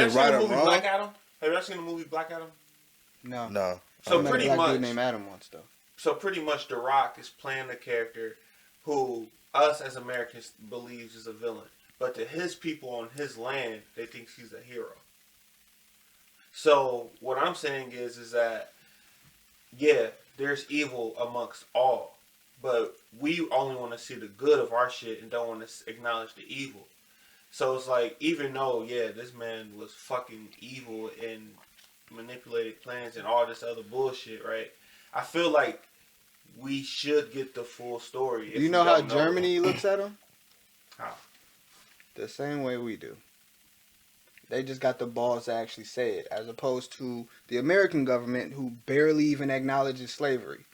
it right or wrong? Black Adam? Have you ever seen the movie Black Adam? No. So pretty much, dude named Adam once though. So pretty much, The Rock is playing the character who us as Americans believes is a villain, but to his people on his land, they think he's a hero. So what I'm saying is that yeah, there's evil amongst all, but we only want to see the good of our shit and don't want to acknowledge the evil. So it's like, even though, yeah, this man was fucking evil and manipulated plans and all this other bullshit, right? I feel like we should get the full story. Do you know how Germany looks at him? How? The same way we do. They just got the balls to actually say it, as opposed to the American government, who barely even acknowledges slavery.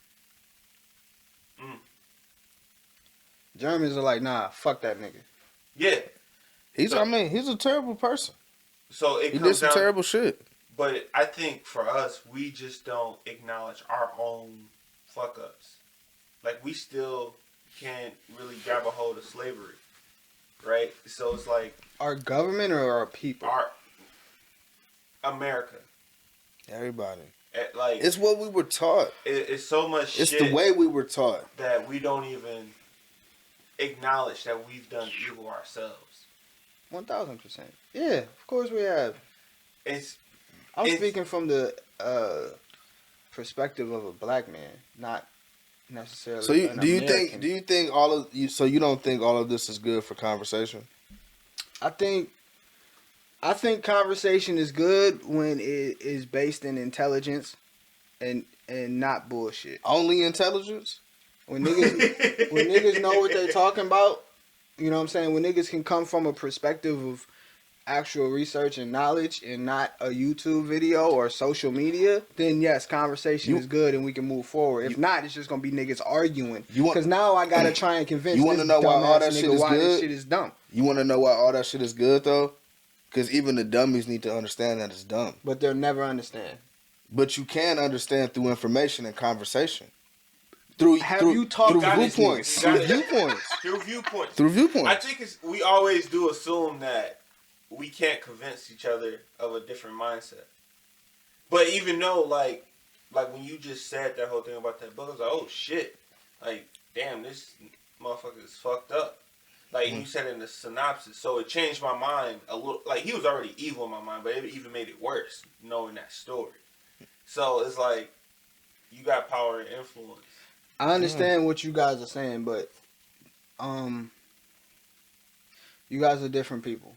Germans are like, nah, fuck that nigga. Yeah. He's a terrible person. So he did some terrible shit. But I think for us, we just don't acknowledge our own fuck ups. Like, we still can't really grab a hold of slavery, right? So it's like, our government or our people? Our America. Everybody. Like, it's what we were taught. It's so much it's shit. It's the way we were taught. That we don't even acknowledge that we've done evil ourselves. 1000%. Yeah, of course we have. I'm speaking from the perspective of a black man, not necessarily. So do you think all of you? So you don't think all of this is good for conversation? I think conversation is good when it is based in intelligence and not bullshit. Only intelligence? When niggas know what they're talking about, you know what I'm saying? When niggas can come from a perspective of actual research and knowledge and not a YouTube video or social media, then yes, conversation is good and we can move forward. If not, it's just gonna be niggas arguing. Because now I gotta try and convince you want to know why all that shit is good? This shit is dumb. You want to know why all that shit is good though? Because even the dummies need to understand that it's dumb. But they'll never understand. But you can understand through information and conversation. Through viewpoints. I think we always do assume that we can't convince each other of a different mindset. But even though, like when you just said that whole thing about that book, I was like, oh shit, like damn, this motherfucker is fucked up. Like you said in the synopsis, so it changed my mind a little. Like, he was already evil in my mind, but it even made it worse knowing that story. So it's like, you got power and influence. I understand what you guys are saying, but you guys are different people.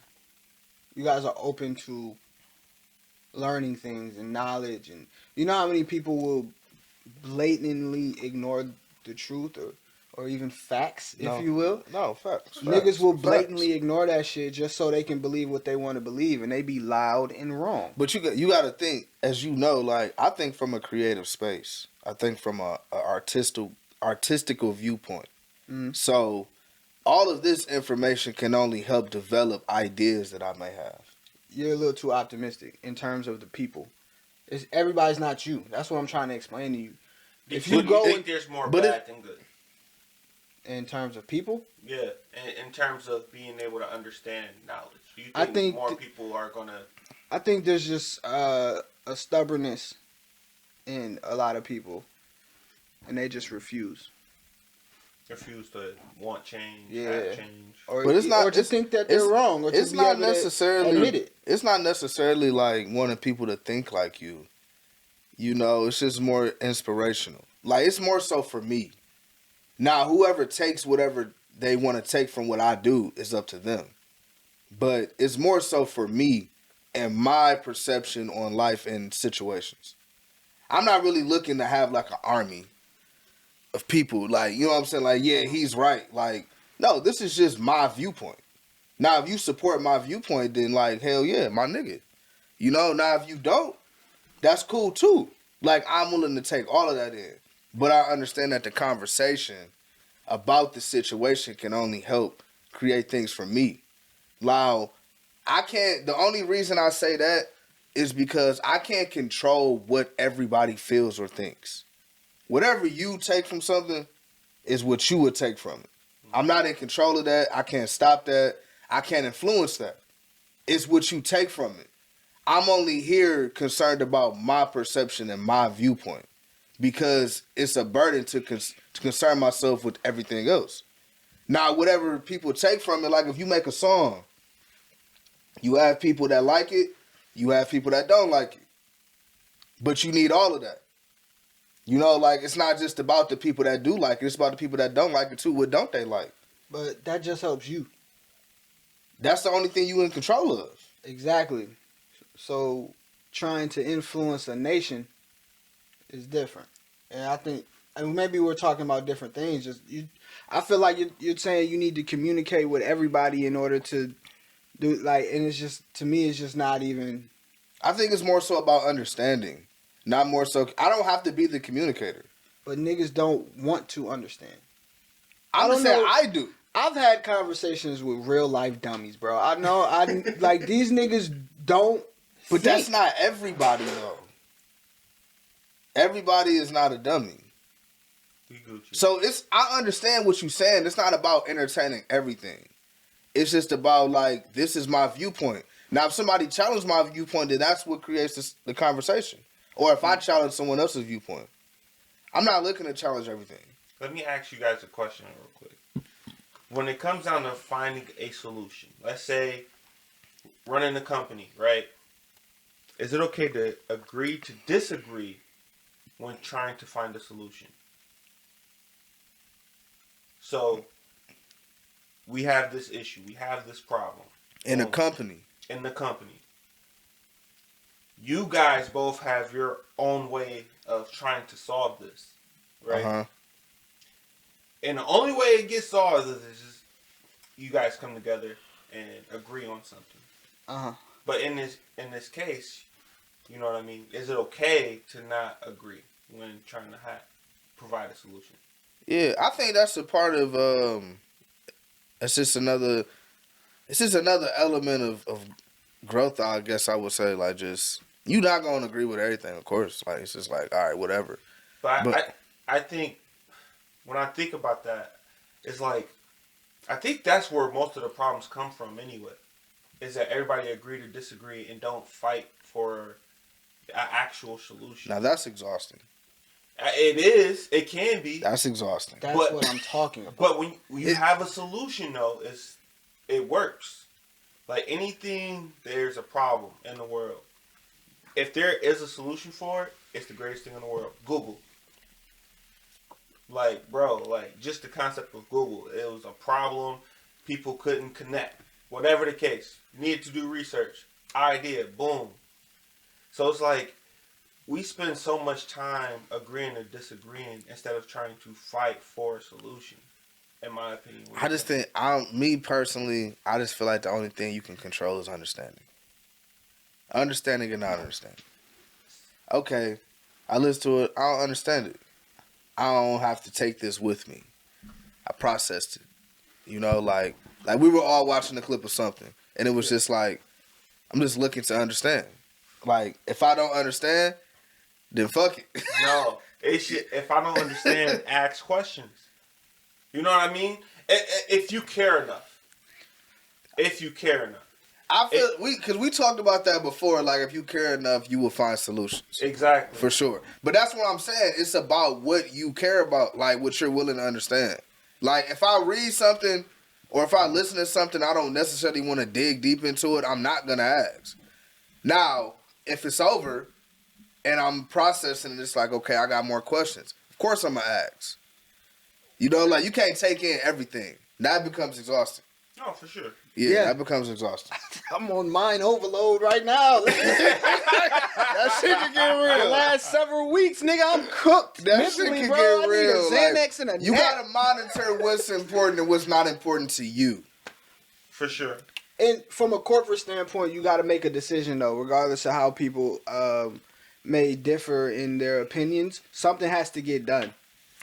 You guys are open to learning things and knowledge, and you know how many people will blatantly ignore the truth or even facts, if you will. No, facts. Niggas will blatantly ignore that shit just so they can believe what they want to believe, and they be loud and wrong. But you got to think, as you know, like, I think from a creative space. I think from a artistical viewpoint. So all of this information can only help develop ideas that I may have. You're a little too optimistic in terms of the people. Everybody's not you. That's what I'm trying to explain to you. If you think there's more bad than good. In terms of people? Yeah, in terms of being able to understand knowledge. Do you think more people are going to... I think there's just a stubbornness in a lot of people, and they just refuse. Refuse to want change, have change. But it's not, or to think that they're wrong, or it's to not necessarily admit it. It's not necessarily like wanting people to think like you. You know, it's just more inspirational. Like, it's more so for me. Now, whoever takes whatever they want to take from what I do is up to them. But it's more so for me and my perception on life and situations. I'm not really looking to have like an army of people. Like, you know what I'm saying? Like, yeah, he's right. Like, no, this is just my viewpoint. Now, if you support my viewpoint, then like, hell yeah, my nigga. You know, now if you don't, that's cool too. Like, I'm willing to take all of that in. But I understand that the conversation about the situation can only help create things for me. Now, the only reason I say that is because I can't control what everybody feels or thinks. Whatever you take from something is what you would take from it. I'm not in control of that. I can't stop that. I can't influence that. It's what you take from it. I'm only here concerned about my perception and my viewpoint because it's a burden to concern myself with everything else. Now, whatever people take from it, like if you make a song, you have people that like it, you have people that don't like it. But you need all of that. You know, like it's not just about the people that do like it, it's about the people that don't like it too. What don't they like? But that just helps you. That's the only thing you in control of. Exactly. So trying to influence a nation is different. And I think, I mean, maybe we're talking about different things. I feel like you're saying you need to communicate with everybody in order to do, like, and it's just, to me, it's just not even. I think it's more so about understanding, not more so. I don't have to be the communicator. But niggas don't want to understand. I'm don't saying know. I do. I've had conversations with real life dummies, bro. I know, like, these niggas don't. But that's not everybody, though. Everybody is not a dummy. So I understand what you're saying. It's not about entertaining everything. It's just about, like, this is my viewpoint. Now, if somebody challenges my viewpoint, then that's what creates the conversation. Or if I challenge someone else's viewpoint. I'm not looking to challenge everything. Let me ask you guys a question real quick. When it comes down to finding a solution, let's say running a company, right? Is it okay to agree to disagree when trying to find a solution? So, we have this issue. We have this problem. In a company. In the company. You guys both have your own way of trying to solve this, right? Uh-huh. And the only way it gets solved is just you guys come together and agree on something. Uh-huh. But in this case, you know what I mean? Is it okay to not agree when trying to provide a solution? Yeah, I think that's a part of it's just another element of growth, I guess I would say. Like, just you're not gonna agree with everything, of course. Like, it's just like, all right, whatever. But I think when I think about that, it's like I think that's where most of the problems come from anyway. Is that everybody agree to disagree and don't fight for an actual solution. Now that's exhausting. It is. It can be. That's exhausting. That's what I'm talking about. But when you have a solution, though, it works. Like anything, there's a problem in the world. If there is a solution for it, it's the greatest thing in the world. Google. Like, bro, like just the concept of Google. It was a problem. People couldn't connect. Whatever the case. Needed to do research. Idea. Boom. So it's like, we spend so much time agreeing or disagreeing instead of trying to fight for a solution, in my opinion. I just think, me personally, I just feel like the only thing you can control is understanding. Understanding and not understanding. Okay, I listen to it, I don't understand it. I don't have to take this with me. I processed it. You know, like we were all watching a clip of something, and it was just like, I'm just looking to understand. Like, if I don't understand, then fuck it. No, if I don't understand, ask questions. You know what I mean? If you care enough. If you care enough. I feel because we talked about that before. Like, if you care enough, you will find solutions. Exactly. For sure. But that's what I'm saying. It's about what you care about, like what you're willing to understand. Like, if I read something or if I listen to something, I don't necessarily want to dig deep into it, I'm not gonna ask. Now, if it's over and I'm processing it, it's like, okay, I got more questions. Of course I'm gonna ask. You know, like, you can't take in everything. That becomes exhausting. Oh, for sure. Yeah, that becomes exhausting. I'm on mind overload right now. That shit can get real. The last several weeks, nigga, I'm cooked. That mentally, shit can bro. get I real. need a Xanax and a you nap. gotta monitor what's important and what's not important to you. For sure. And from a corporate standpoint, you got to make a decision, though, regardless of how people may differ in their opinions. Something has to get done.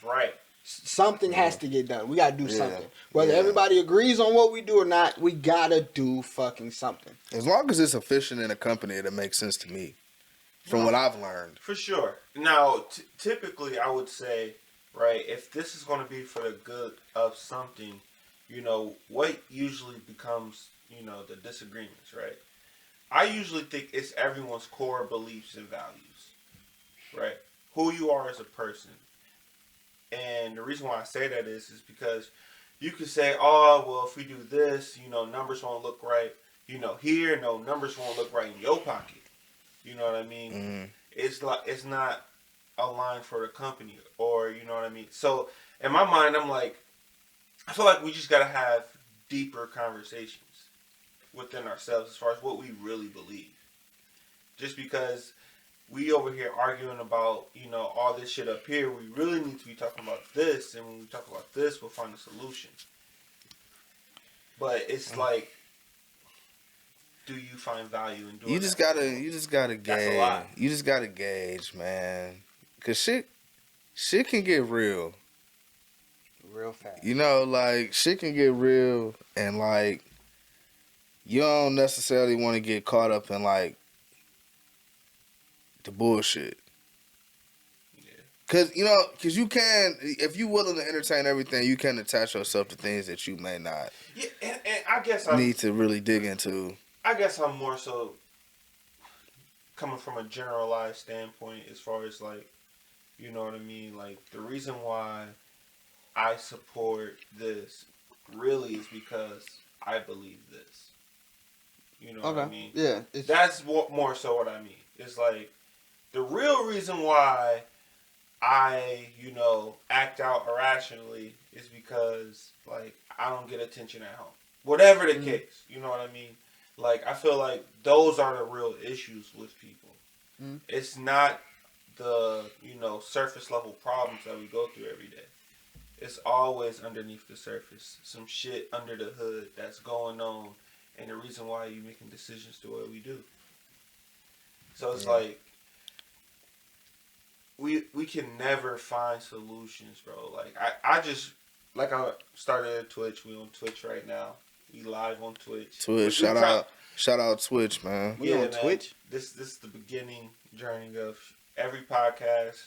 Right. Something has to get done. We got to do something. Whether everybody agrees on what we do or not, we got to do fucking something. As long as it's efficient in a company, it makes sense to me. From what I've learned. For sure. Now, typically, I would say, right, if this is going to be for the good of something, you know, what usually becomes, you know, the disagreements, right? I usually think it's everyone's core beliefs and values, right? Who you are as a person. And the reason why I say that is because you could say, oh, well, if we do this, numbers won't look right. Here, no, numbers won't look right in your pocket. You know what I mean? Mm-hmm. It's not aligned for the company, or you know what I mean. So in my mind, I'm like, I feel like we just gotta have deeper conversations within ourselves as far as what we really believe. Just because we over here arguing about, all this shit up here, we really need to be talking about this, and when we talk about this, we'll find a solution. But it's like, do you find value in doing You just gotta gauge. That's a lot. You just gotta gauge, man. Cause shit can get real. Real fast. Like, shit can get real, and, like, you don't necessarily want to get caught up in, like, the bullshit. Yeah. Cause you can, if you willing to entertain everything, you can attach yourself to things that you may not. Yeah, and I guess need to really dig into. I guess I'm more so coming from a generalized standpoint as far as, like, you know what I mean? Like, the reason why I support this really is because I believe this. You know what I mean? Yeah. That's more so what I mean. It's like, the real reason why I, act out irrationally is because, like, I don't get attention at home. Whatever the case, you know what I mean? Like, I feel like those are the real issues with people. Mm. It's not the, surface level problems that we go through every day. It's always underneath the surface. Some shit under the hood that's going on, and the reason why you're making decisions the way we do. So it's like, we can never find solutions, bro. Like, I started Twitch. We on Twitch right now. We live on Twitch. Shout out Twitch, man. We on Twitch? This is the beginning journey of every podcast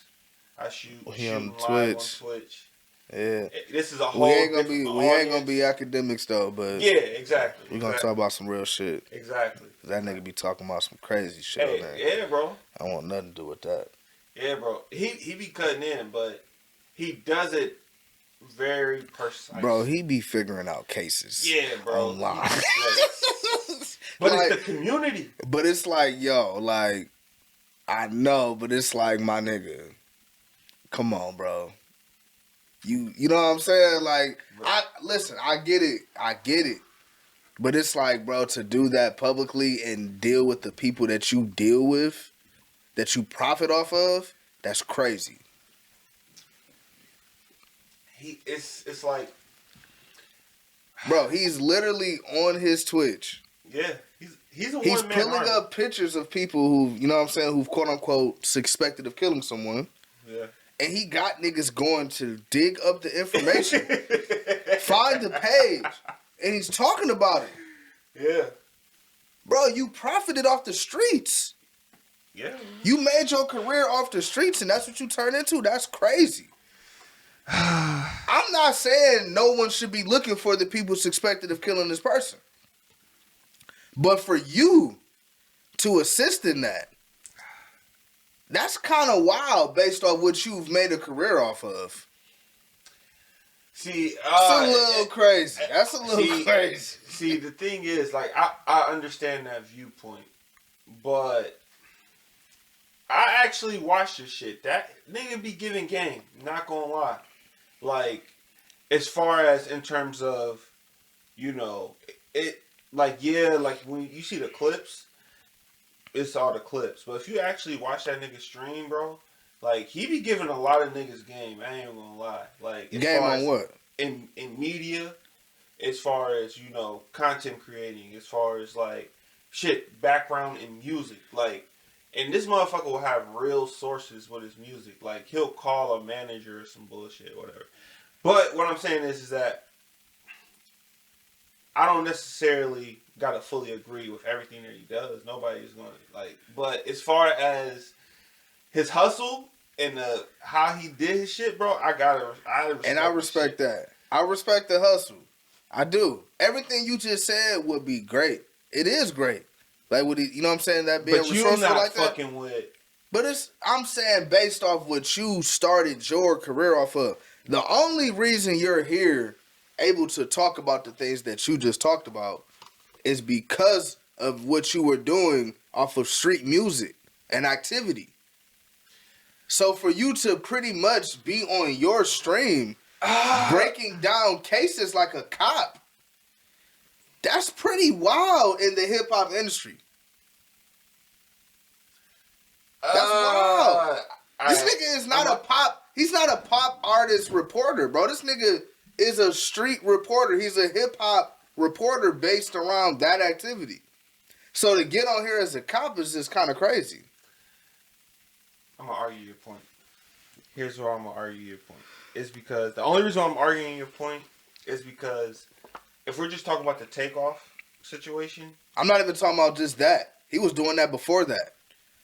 I shoot. On Twitch. Live on Twitch. Yeah. This is a whole we ain't gonna be academics though, but yeah, exactly. We're gonna talk about some real shit. Exactly. That nigga be talking about some crazy shit, man. Yeah, bro. I want nothing to do with that. Yeah, bro. He be cutting in, but he does it very precise. Bro, he be figuring out cases. Yeah, bro. Online. But like, it's the community. But it's like, yo, like, I know, but it's like, my nigga, come on, bro. You know what I'm saying? Like, I get it. But it's like, bro, to do that publicly and deal with the people that you deal with, that you profit off of, that's crazy. It's like, bro, he's literally on his Twitch. Yeah, he's He's pulling up pictures of people who, you know what I'm saying, who've quote unquote suspected of killing someone. Yeah. And he got niggas going to dig up the information, find the page, and he's talking about it. Yeah. Bro, you profited off the streets. Yeah. You made your career off the streets, and that's what you turn into? That's crazy. I'm not saying no one should be looking for the people suspected of killing this person. But for you to assist in that, that's kind of wild based on what you've made a career off of. See, it's a little crazy. That's a little crazy. See, the thing is, like, I understand that viewpoint, but I actually watch this shit. That nigga be giving game, not gonna lie. Like, as far as in terms of, like, yeah, like, when you see the clips, it's all the clips. But if you actually watch that nigga stream, bro, like, he be giving a lot of niggas game. I ain't gonna lie. Like, game on what? In media, as far as, content creating, as far as, like, shit, background in music. Like, and this motherfucker will have real sources with his music. Like, he'll call a manager or some bullshit, whatever. But what I'm saying is that I don't necessarily gotta fully agree with everything that he does. Nobody's gonna, like, but as far as his hustle and how he did his shit, bro, I respect that. I respect the hustle. I do. Everything you just said would be great. It is great. Like, would he? You know what I'm saying? That being But you resourceful not like that. fucking with. But I'm saying based off what you started your career off of. The only reason you're here, able to talk about the things that you just talked about, is because of what you were doing off of street music and activity. So for you to pretty much be on your stream, breaking down cases like a cop, that's pretty wild in the hip hop industry. That's wild. This nigga is not a pop. He's not a pop artist reporter, bro. This nigga is a street reporter. He's a hip hop reporter based around that activity. So to get on here as a cop is just kind of crazy. I'm gonna argue your point. Here's where I'm gonna argue your point. It's because the only reason I'm arguing your point is because if we're just talking about the takeoff situation, I'm not even talking about just that. He was doing that before that.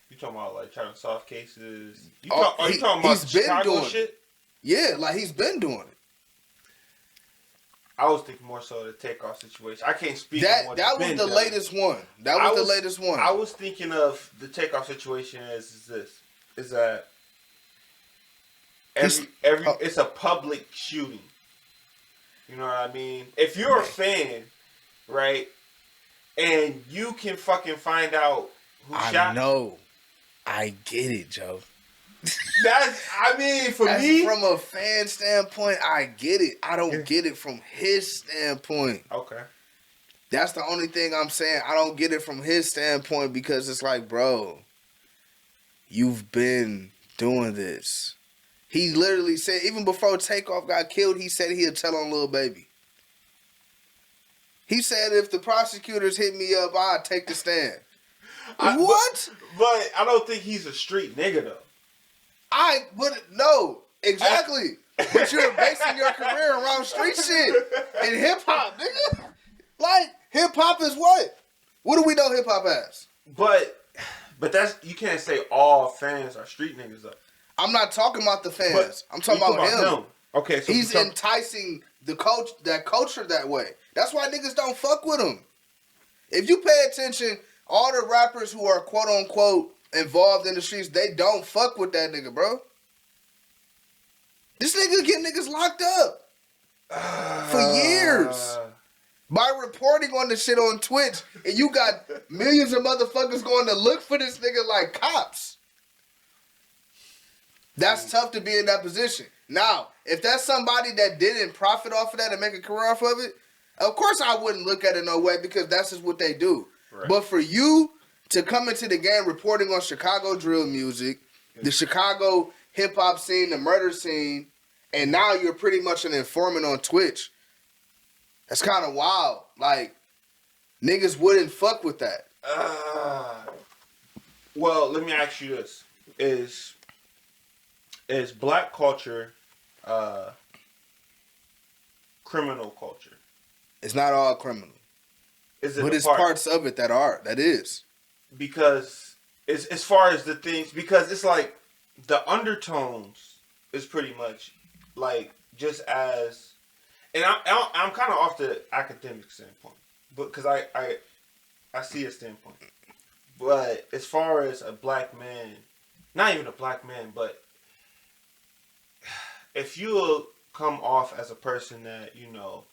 you talking about like trying to solve cases. Are you talking about he's been Chicago doing shit? Yeah, like he's been doing it. I was thinking more so the takeoff situation. I can't speak on what That was the latest one. That was the latest one. I was thinking of the takeoff situation as that it's a public shooting. You know what I mean? If you're a fan, right, and you can fucking find out who shot. I know. I get it, Joe. For me, from a fan standpoint, I get it. I don't get it from his standpoint. Okay. That's the only thing I'm saying. I don't get it from his standpoint because it's like, bro, you've been doing this. He literally said, even before Takeoff got killed, he said he'd tell on Lil Baby. He said if the prosecutors hit me up, I'd take the stand. What? But I don't think he's a street nigga, though. No, exactly. But you're basing your career around street shit and hip hop, nigga. Like, hip hop is what? What do we know hip hop as? But that's, you can't say all fans are street niggas, though. I'm not talking about the fans. I'm talking about him. Okay, so he's enticing that culture that way. That's why niggas don't fuck with him. If you pay attention, all the rappers who are quote unquote involved in the streets, they don't fuck with that nigga, bro. This nigga get niggas locked up for years by reporting on the shit on Twitch, and you got millions of motherfuckers going to look for this nigga like cops. That's tough to be in that position. Now, if that's somebody that didn't profit off of that and make a career off of it, of course I wouldn't look at it no way because that's just what they do. Right. But for you to come into the game reporting on Chicago drill music, the Chicago hip-hop scene, the murder scene, and now you're pretty much an informant on Twitch, that's kind of wild. Like, niggas wouldn't fuck with that. Well, let me ask you this. Is black culture criminal culture? It's not all criminal. But it's parts of it that is. Because as far as the things, because it's like the undertones is pretty much like just as, and I'm kind of off the academic standpoint, but because I see a standpoint. But as far as a black man, not even a black man, but if you come off as a person that, you know,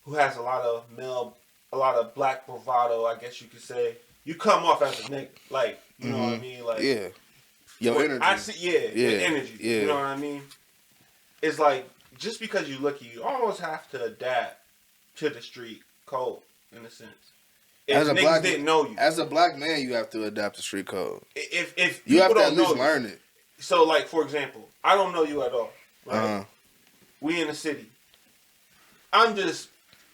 who has a lot of black bravado, I guess you could say, you come off as a nigga, like, you know what I mean, like, yeah, your energy. I see, the energy. Yeah. You know what I mean? It's like just because you look, you almost have to adapt to the street code in a sense. If as a black, didn't know you, as a black man, you have to adapt to street code. If you have to don't at least learn it. So, like, for example, I don't know you at all. Right? We in the city. I'm just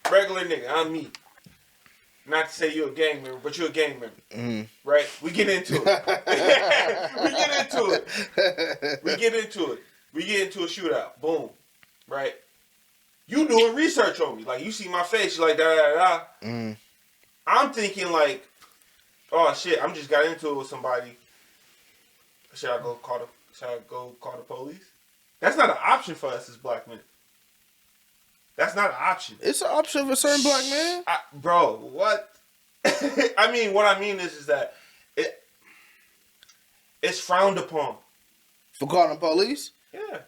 regular nigga. I'm me. Not to say you're a gang member, but you're a gang member. Right? We get into it. We get into a shootout. Boom. Right? You doing research on me. Like, you see my face. You're like, da-da-da-da. I'm thinking, like, oh, shit, I'm just got into it with somebody. Should I go call the police? That's not an option for us as black men. That's not an option. It's an option for certain black men. Bro, what? I mean, what I mean is that it's frowned upon. For calling police? Yeah.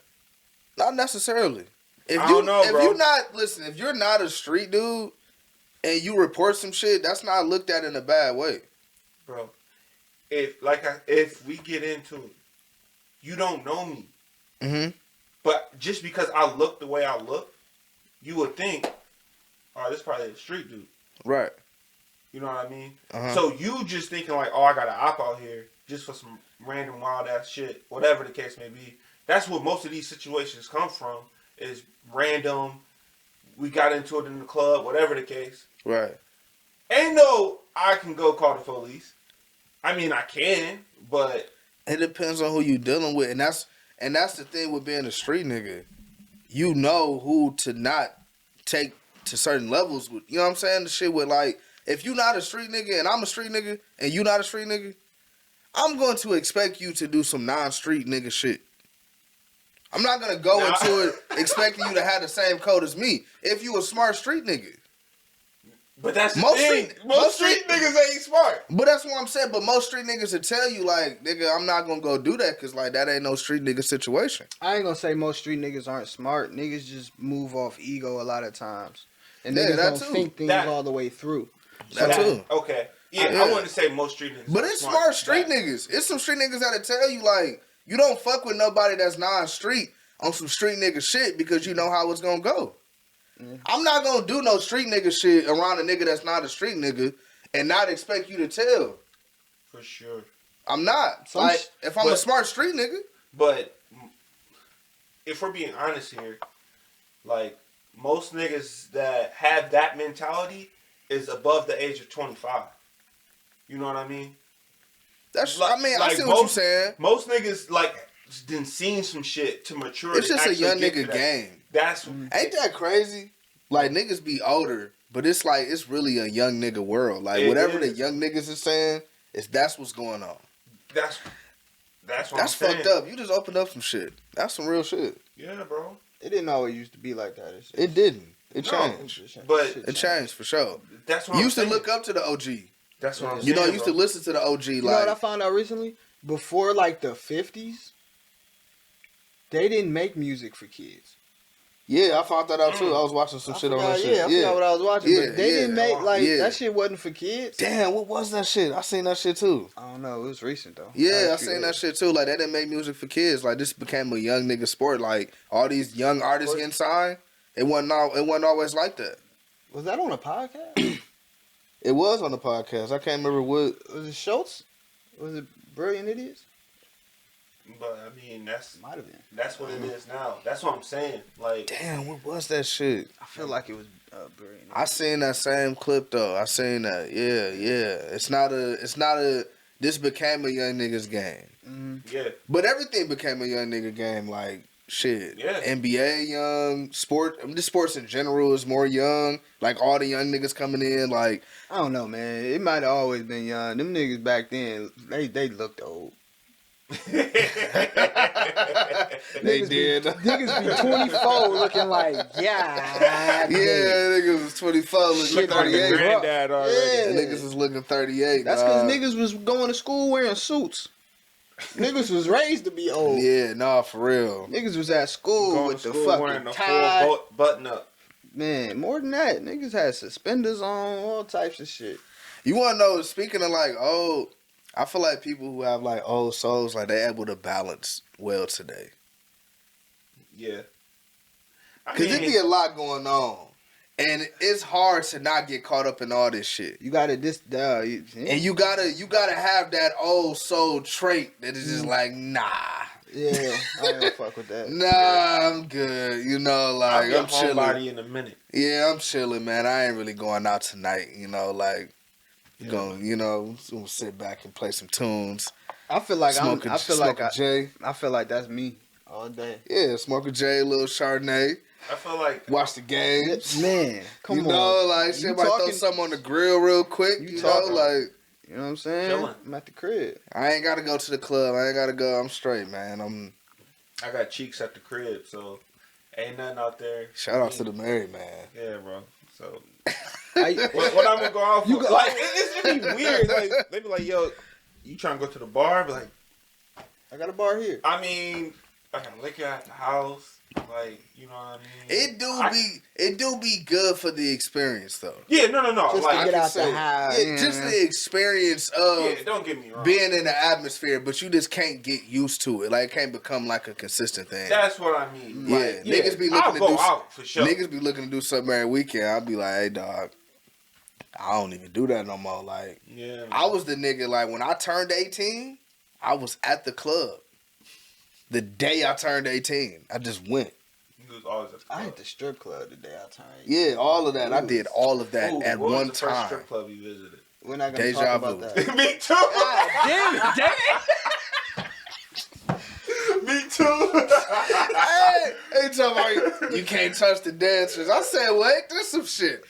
Not necessarily. I don't know, bro. If you're not a street dude and you report some shit, that's not looked at in a bad way. Bro, if we get into it, you don't know me. Mm-hmm. But just because I look the way I look, you would think, oh, this is probably a street dude. Right. You know what I mean? Uh-huh. So you just thinking like, oh, I got an op out here just for some random wild ass shit, whatever the case may be. That's what most of these situations come from, is random. We got into it in the club, whatever the case. Right. Ain't no I can go call the police. I mean, I can, but it depends on who you dealing with, and that's the thing with being a street nigga. You know who to not take to certain levels with. You know what I'm saying? The shit with, like, if you not a street nigga and I'm a street nigga and you not a street nigga, I'm going to expect you to do some non-street nigga shit. I'm not going to go into it expecting you to have the same code as me if you a smart street nigga. But that's the thing. Most street niggas ain't smart. But that's what I'm saying. But most street niggas will tell you, like, nigga, I'm not going to go do that because, like, that ain't no street nigga situation. I ain't going to say most street niggas aren't smart. Niggas just move off ego a lot of times. And Yeah, niggas that don't too. think things all the way through. That too. Okay. Yeah, I wouldn't say most street niggas. But it's smart street niggas. It's some street niggas that'll tell you, like, you don't fuck with nobody that's non-street on some street nigga shit because you know how it's gonna go. Mm-hmm. I'm not gonna do no street nigga shit around a nigga that's not a street nigga and not expect you to tell. For sure. I'm not. If I'm a smart street nigga. But if we're being honest here, like, most niggas that have that mentality is above the age of 25. You know what I mean? That's. I mean, I see what you're saying. Most niggas, like, done seen some shit to mature. It's just a young nigga game. Ain't that crazy? Like, niggas be older, but it's like it's really a young nigga world. Like, whatever the young niggas is saying, that's what's going on. That's what I'm saying. Fucked up. You just opened up some shit. That's some real shit. Yeah, bro. It didn't always used to be like that. It didn't. It changed. But it changed for sure. That's what you used to look up to the OG. That's what I'm saying. You know, you used to listen to the OG. You know what I found out recently? Before, like, the 50s, they didn't make music for kids. Yeah, I found that out too. I was watching some shit on that shit. Yeah, I forgot what I was watching. Yeah, but they didn't make, that shit wasn't for kids. Damn, what was that shit? I seen that shit too. I don't know. It was recent though. Yeah, I seen that shit too. Like, they didn't make music for kids. Like, this became a young nigga sport. Like, all these young artists getting signed, it wasn't always like that. Was that on a podcast? It was on the podcast. I can't remember what. Was it Schultz? Was it Brilliant Idiots? But I mean, might have been. That's what it is now. That's what I'm saying. Like, damn, what was that shit? I feel like it was Brilliant. I seen that same clip though. I seen that. Yeah. It's not a. This became a young nigga's game. Mm-hmm. Yeah. But everything became a young nigga game. Like, shit. Yeah. NBA young sport. I mean, the sports in general is more young. Like, all the young niggas coming in. Like, I don't know, man. It might have always been young. Them niggas back then, they looked old. They did. Niggas be 24 looking like, yeah. Niggas was 24 looking 38. Granddad already. Yeah. Niggas was looking 38. That's because niggas was going to school wearing suits. Niggas was raised to be old. Yeah, nah, for real. Niggas was at school with the fucking tie. Full button up. Man, more than that, niggas had suspenders on, all types of shit. You want to know, speaking of, like, old, I feel like people who have, like, old souls, like, they're able to balance well today. Yeah. Because it be a lot going on. And it's hard to not get caught up in all this shit. You gotta and you gotta have that old soul trait that is just like, nah. Yeah, I don't fuck with that. Nah, I'm good. You know, like, I'm chilling. Body in a minute. Yeah, I'm chilling, man. I ain't really going out tonight. You know, like, gonna sit back and play some tunes. I feel like I feel like that's me all day. Yeah, smoke a J, a little Chardonnay. I feel like watch the games. Man, come on. You know, like, shit, might throw something on the grill real quick. You know, like, you know what I'm saying? Chilling. I'm at the crib. I ain't gotta go to the club. I ain't gotta go. I'm straight, man. I got cheeks at the crib, so ain't nothing out there. Shout out to the married man. Yeah, bro. So What I'm gonna go out for? You go- Like it's gonna be weird. Like they be like, "Yo, you trying to go to the bar?" Be like, I got a bar here. I mean, I got liquor at the house. Like, you know what I mean? It do be good for the experience though. Yeah, no. Just Like, to get out the house. Yeah, just the experience of don't get me wrong. being in the atmosphere, but you just can't get used to it. Like, it can't become like a consistent thing. That's what I mean. Yeah, Like, niggas be I'll looking to go do out for sure. Niggas be looking to do something every weekend. I'll be like, hey dog, I don't even do that no more. Like, Yeah, man. I was the nigga, like, when I turned 18, I was at the club. The day I turned 18, I just went. You was always at the club. I hit the strip club the day I turned. Yeah, all of that. I did all of that at what one was the first time. strip club you visited? We're not gonna Deja talk about vu. that. Me too. God damn it, damn. Me too. Hey, talking about you can't touch the dancers. I said, wait, there's some shit.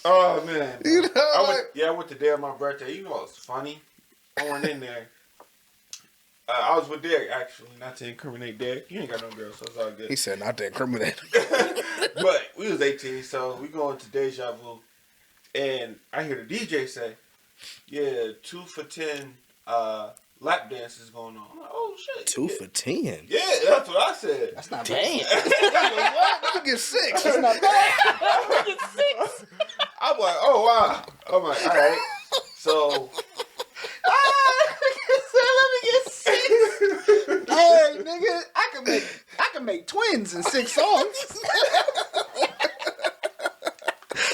Oh man. You know, I went the day of my birthday. You know what's funny? I went in there. I was with Derek, actually, not to incriminate Derek. You ain't got no girl, so it's all good. he said, not to incriminate. But we was 18, so we go into Deja Vu, and I hear the DJ say, "Yeah, 2 for 10 lap dances going on." I'm like, "Oh shit, 2 for 10. Yeah, that's what I said. That's not Damn. bad. What? Look at 6. That's not bad. I'm like, "Oh wow." I'm like, "All right." So Let me get 6. Hey, nigga, I can make twins in 6 songs.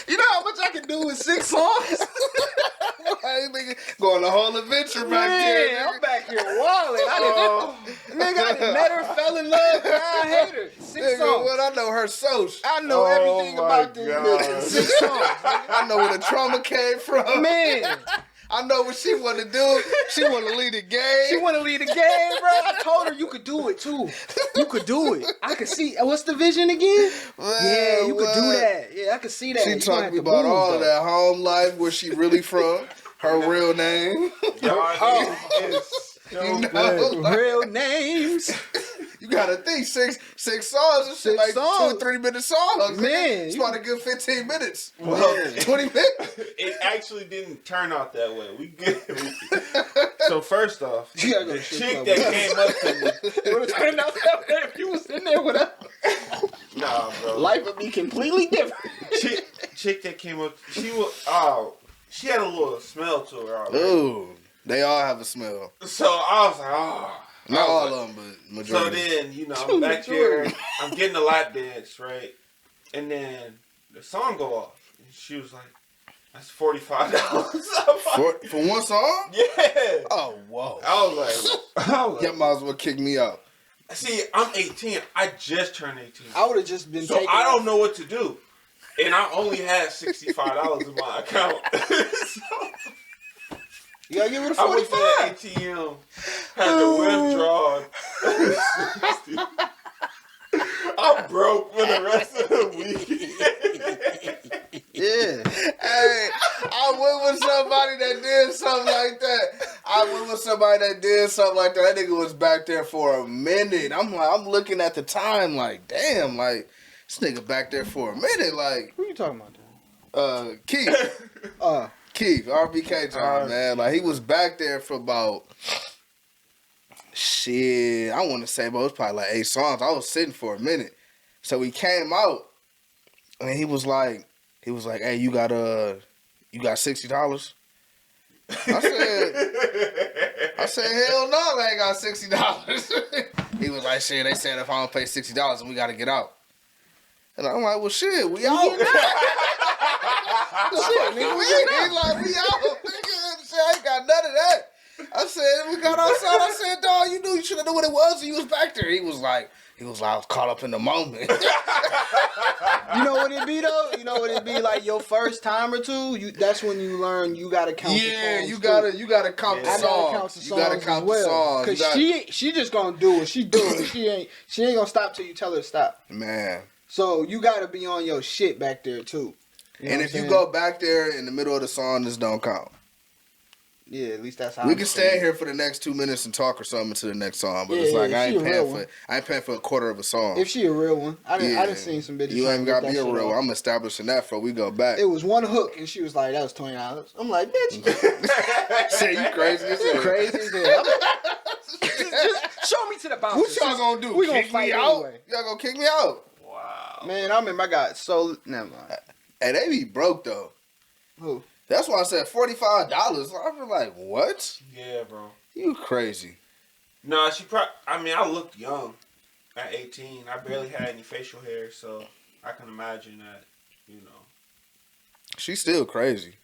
You know how much I can do in 6 songs? Hey, nigga, going the whole adventure back there. Man, Nigga. I'm back here walling. I done met her, fell in love, and I hate her. 6 Nigga, songs. what I know her social. I know everything my about this God. bitch in 6 songs. I know where the trauma came from. Man, I know what she want to do. She want to lead the game. she want to lead the game, bro. I told her you could do it too. You could do it. I could see. What's the vision again? Man, Yeah, you could do what? that. Yeah, I could see that. She You gonna talking have to about move, all though. of that home life, where she really from, her real name. y'all is so You know, good. like, Real names. you gotta think six songs. This shit 6 like songs. 2 3 minute songs. Man, it's about a good 15 minutes. Well, 20 minutes. it actually didn't turn out that way. We good. So first off, You gotta go the to strip chick club that with came up to me, It would have turned out that way if you was in there with us. nah, bro. Life would be completely different. chick that came up, she had a little smell to her. Already. Ooh, they all have a smell. So I was like, oh. Not all of them, but So majority. then, I'm back there, I'm getting a lap dance, right? And then the song go off. And she was like, that's $45. For one song? Yeah. Oh, whoa. I was like, Y'all might as well kick me out. see, I'm 18. I just turned 18. I would have just been So taking I don't know what to do. And I only had $65 in my account. So You gotta give it a I went to 45. the ATM, had to withdraw. I'm broke for the rest of the week. Yeah. Hey, I went with somebody that did something like that. That nigga was back there for a minute. I'm looking at the time like, damn, like, this nigga back there for a minute. Like, Who you talking about? Keith. Keith, RBK John, man. Like, he was back there for about, shit, I want to say, but it was probably like 8 songs. I was sitting for a minute. So he came out, and he was like, hey, you got $60? I said, hell no, I ain't got $60. He was like, shit, they said if I don't pay $60, then we got to get out. And I'm like, well, shit, we out. Shit, nigga, we out. Nigga, shit, I ain't got none of that. I said, we got outside. I said, dog, you should have known what it was when you was back there. He was like, I was caught up in the moment. You know what it be though? You know what it be like your first time or two? That's when you learn you gotta count the songs. you gotta count the I songs. gotta count the songs You gotta count as well. the songs. Cause she just gonna do what she doing. She ain't gonna stop till you tell her to stop. Man. So you gotta be on your shit back there too. You know And what if I'm you saying? go back there in the middle of the song, this don't count. Yeah, at least that's how we I'm can saying stand it. here for the next 2 minutes and talk or something to the next song, but Yeah, it's like yeah, I she ain't a real paying one. for a quarter of a song. If she a real one, I done seen some bitches. You trying ain't to got get to be that a shit real off. one. I'm establishing that before we go back. It was one hook, and she was like, "That was $20." I'm like, "Bitch, Shit, you crazy as you hell. crazy as hell." Just show me to the bouncer. What y'all gonna do? We gonna Kick fight me out? anyway. Y'all gonna kick me out? Wow. Man, I remember I got so never mind. And they be broke though. Who? That's why I said $45. I was like, what? Yeah, bro. You crazy? Nah, she probably. I mean, I looked young at 18. I barely had any facial hair, so I can imagine that. You know. She's still crazy.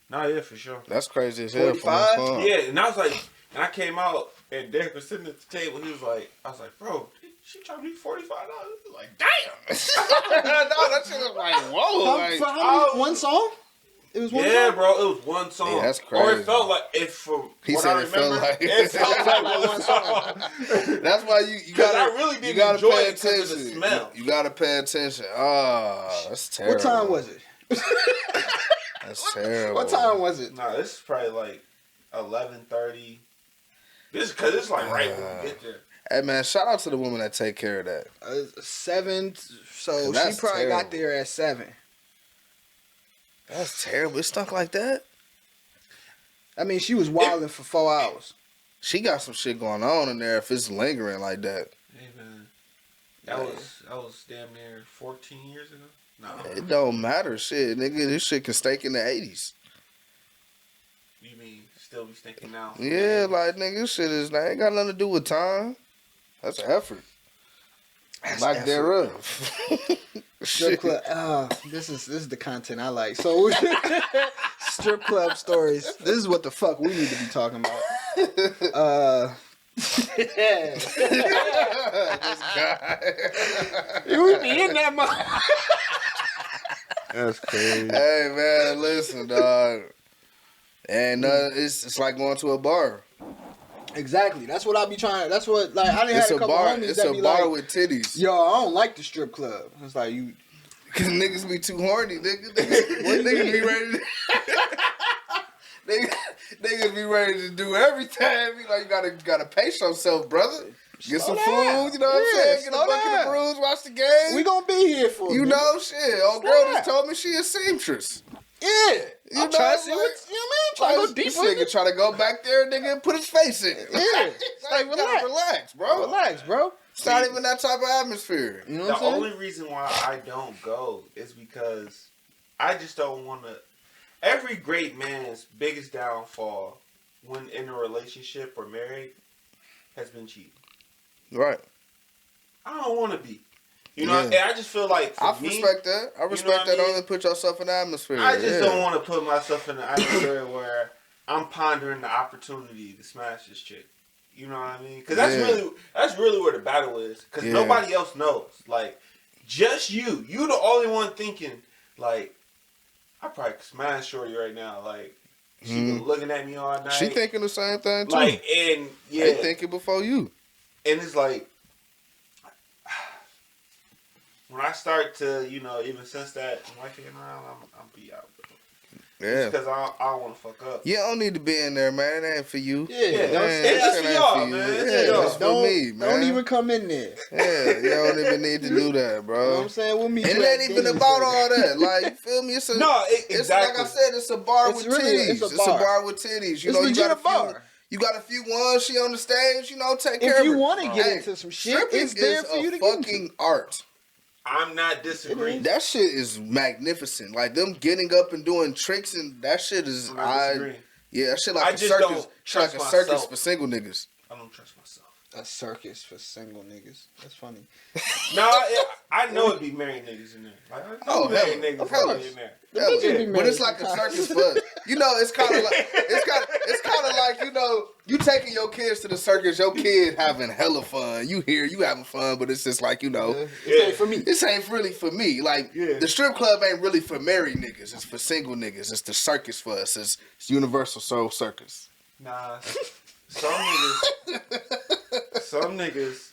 Nah, yeah, for sure. That's crazy as hell. 45? For one song. Yeah, and I was like, and I came out, and Derek was sitting at the table. He was like, I was like, bro, she charged me $45. Like, damn. No, that shit is like, whoa. How, Like, for how many, one song? It was one Yeah, song? bro, it was one song. Yeah, that's Or crazy. it felt like from He what said I it felt remember, like- it felt like one song. that's why you Because gotta. I really didn't you gotta enjoy pay it because of the attention. smell. You gotta pay attention. Oh, that's terrible. What time was it? That's terrible. What time was it? Nah, this is probably like 11:30. This because it's like right when we get there. Hey man, shout out to the women that take care of that. 7. So she That's probably terrible. got there at 7. That's terrible. It stunk like that. I mean, she was wilding for 4 hours. She got some shit going on in there if it's lingering like that. Hey man, that was damn near 14 years ago. No, It don't matter, shit, nigga. This shit can stink in the 80s. you mean still be stinking now? Yeah, like nigga, this shit is ain't got nothing to do with time. That's effort. That's Like effort. thereof. Strip Shit. club. This is the content I like. So strip club stories. This is what the fuck we need to be talking about. This guy. You be in that mother. That's crazy. Hey man, listen, dog. And it's like going to a bar. Exactly. That's what I be trying. That's what like I didn't It's have a a couple bar. homies It's that a be bar like, with titties. yo, I don't like the strip club. It's like you. Cause niggas be too horny, nigga. What do you Niggas mean? be ready to niggas be ready to do everything. Be like, you gotta pace yourself, brother. Get Slow some down. food, you know what I'm Yeah, saying? Get a slow bucket down. of brews, watch the game. We gonna be here for you a minute. know, shit. Old Slow girl down. just told me she a seamstress. Yeah. You I'm know, trying to see like- what you know what I mean. Trying to go This deeper. nigga try to go back there, nigga, and put his face in it. Yeah. Like, Like, you gotta relax, bro. Relax, bro. It's not even that type of atmosphere. You know The what I'm saying? only reason why I don't go is because I just don't want to. Every great man's biggest downfall when in a relationship or married has been cheating. Right. I don't want to be. You know, Yeah. and I just feel like for I me, respect that. I respect what I that. mean? Only put yourself in the atmosphere. I just Yeah. don't want to put myself in the atmosphere where I'm pondering the opportunity to smash this chick. You know what I mean? Because that's really where the battle is. Because Yeah. nobody else knows. Like, just you. You the only one thinking, like, I probably could smash Shorty right now. Like, she been looking at me all night. She thinking the same thing too. like, and yeah, They thinking before you. and it's like when I start to, you know, even sense that my wife getting around, I'm be out. Yeah. Because I don't want to fuck up. You don't need to be in there, man. It ain't for you. Yeah, Yeah, don't it's say just It for ain't y'all, you. man. It's Yeah, for y'all. it's for me, man. Don't even come in there. Yeah, you don't even need to do that, bro. You know what I'm saying? We'll meet And you it at ain't even Denny's about later. all that. Like, you feel me? It's a, No, it's exactly. like I said, it's a bar It's with really- titties. it's a bar. with titties. You It's know, you legit got a bar. You got a few ones. She on the stage. You know, take care If of you her. want to get Hey, into some shit, stripping it's there is for you a to get fucking into. art. I'm not disagreeing. That shit is magnificent. Like them getting up and doing tricks and that shit is I'm not disagreeing. yeah, that shit I like a just circus. don't Like trust a circus myself. for single niggas. I don't trust myself. A circus for single niggas. That's funny. No, I know it be married niggas in there. Like, I know Oh, married hell, niggas of course. in there. The Hell bitches yeah. be But married it's like a sometimes. circus for you know. It's kind of like it's kind of like you know you taking your kids to the circus. Your kid having hella fun. You here, you having fun, but it's just like you know. It ain't for me. This ain't really for me. Like Yeah. the strip club ain't really for married niggas. It's for single niggas. It's the circus for us. It's Universal Soul Circus. Nah, some niggas.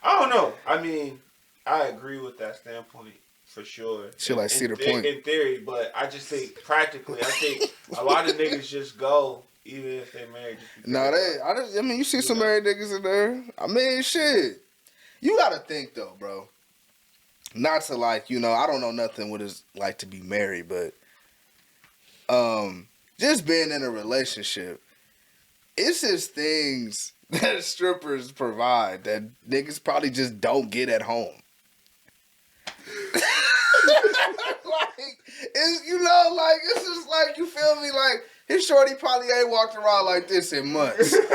I don't know. I mean, I agree with that standpoint for sure. Shit like Cedar Point. In theory, but I just think practically, I think a lot of niggas just go Even if they married, just because No, I mean, you see some married niggas in there. I mean, shit. You gotta think though, bro. Not to like, I don't know nothing what it's like to be married, but just being in a relationship, it's just things that strippers provide that niggas probably just don't get at home. Like, it's just like, you feel me? Like, his shorty probably ain't walked around like this in months. Like,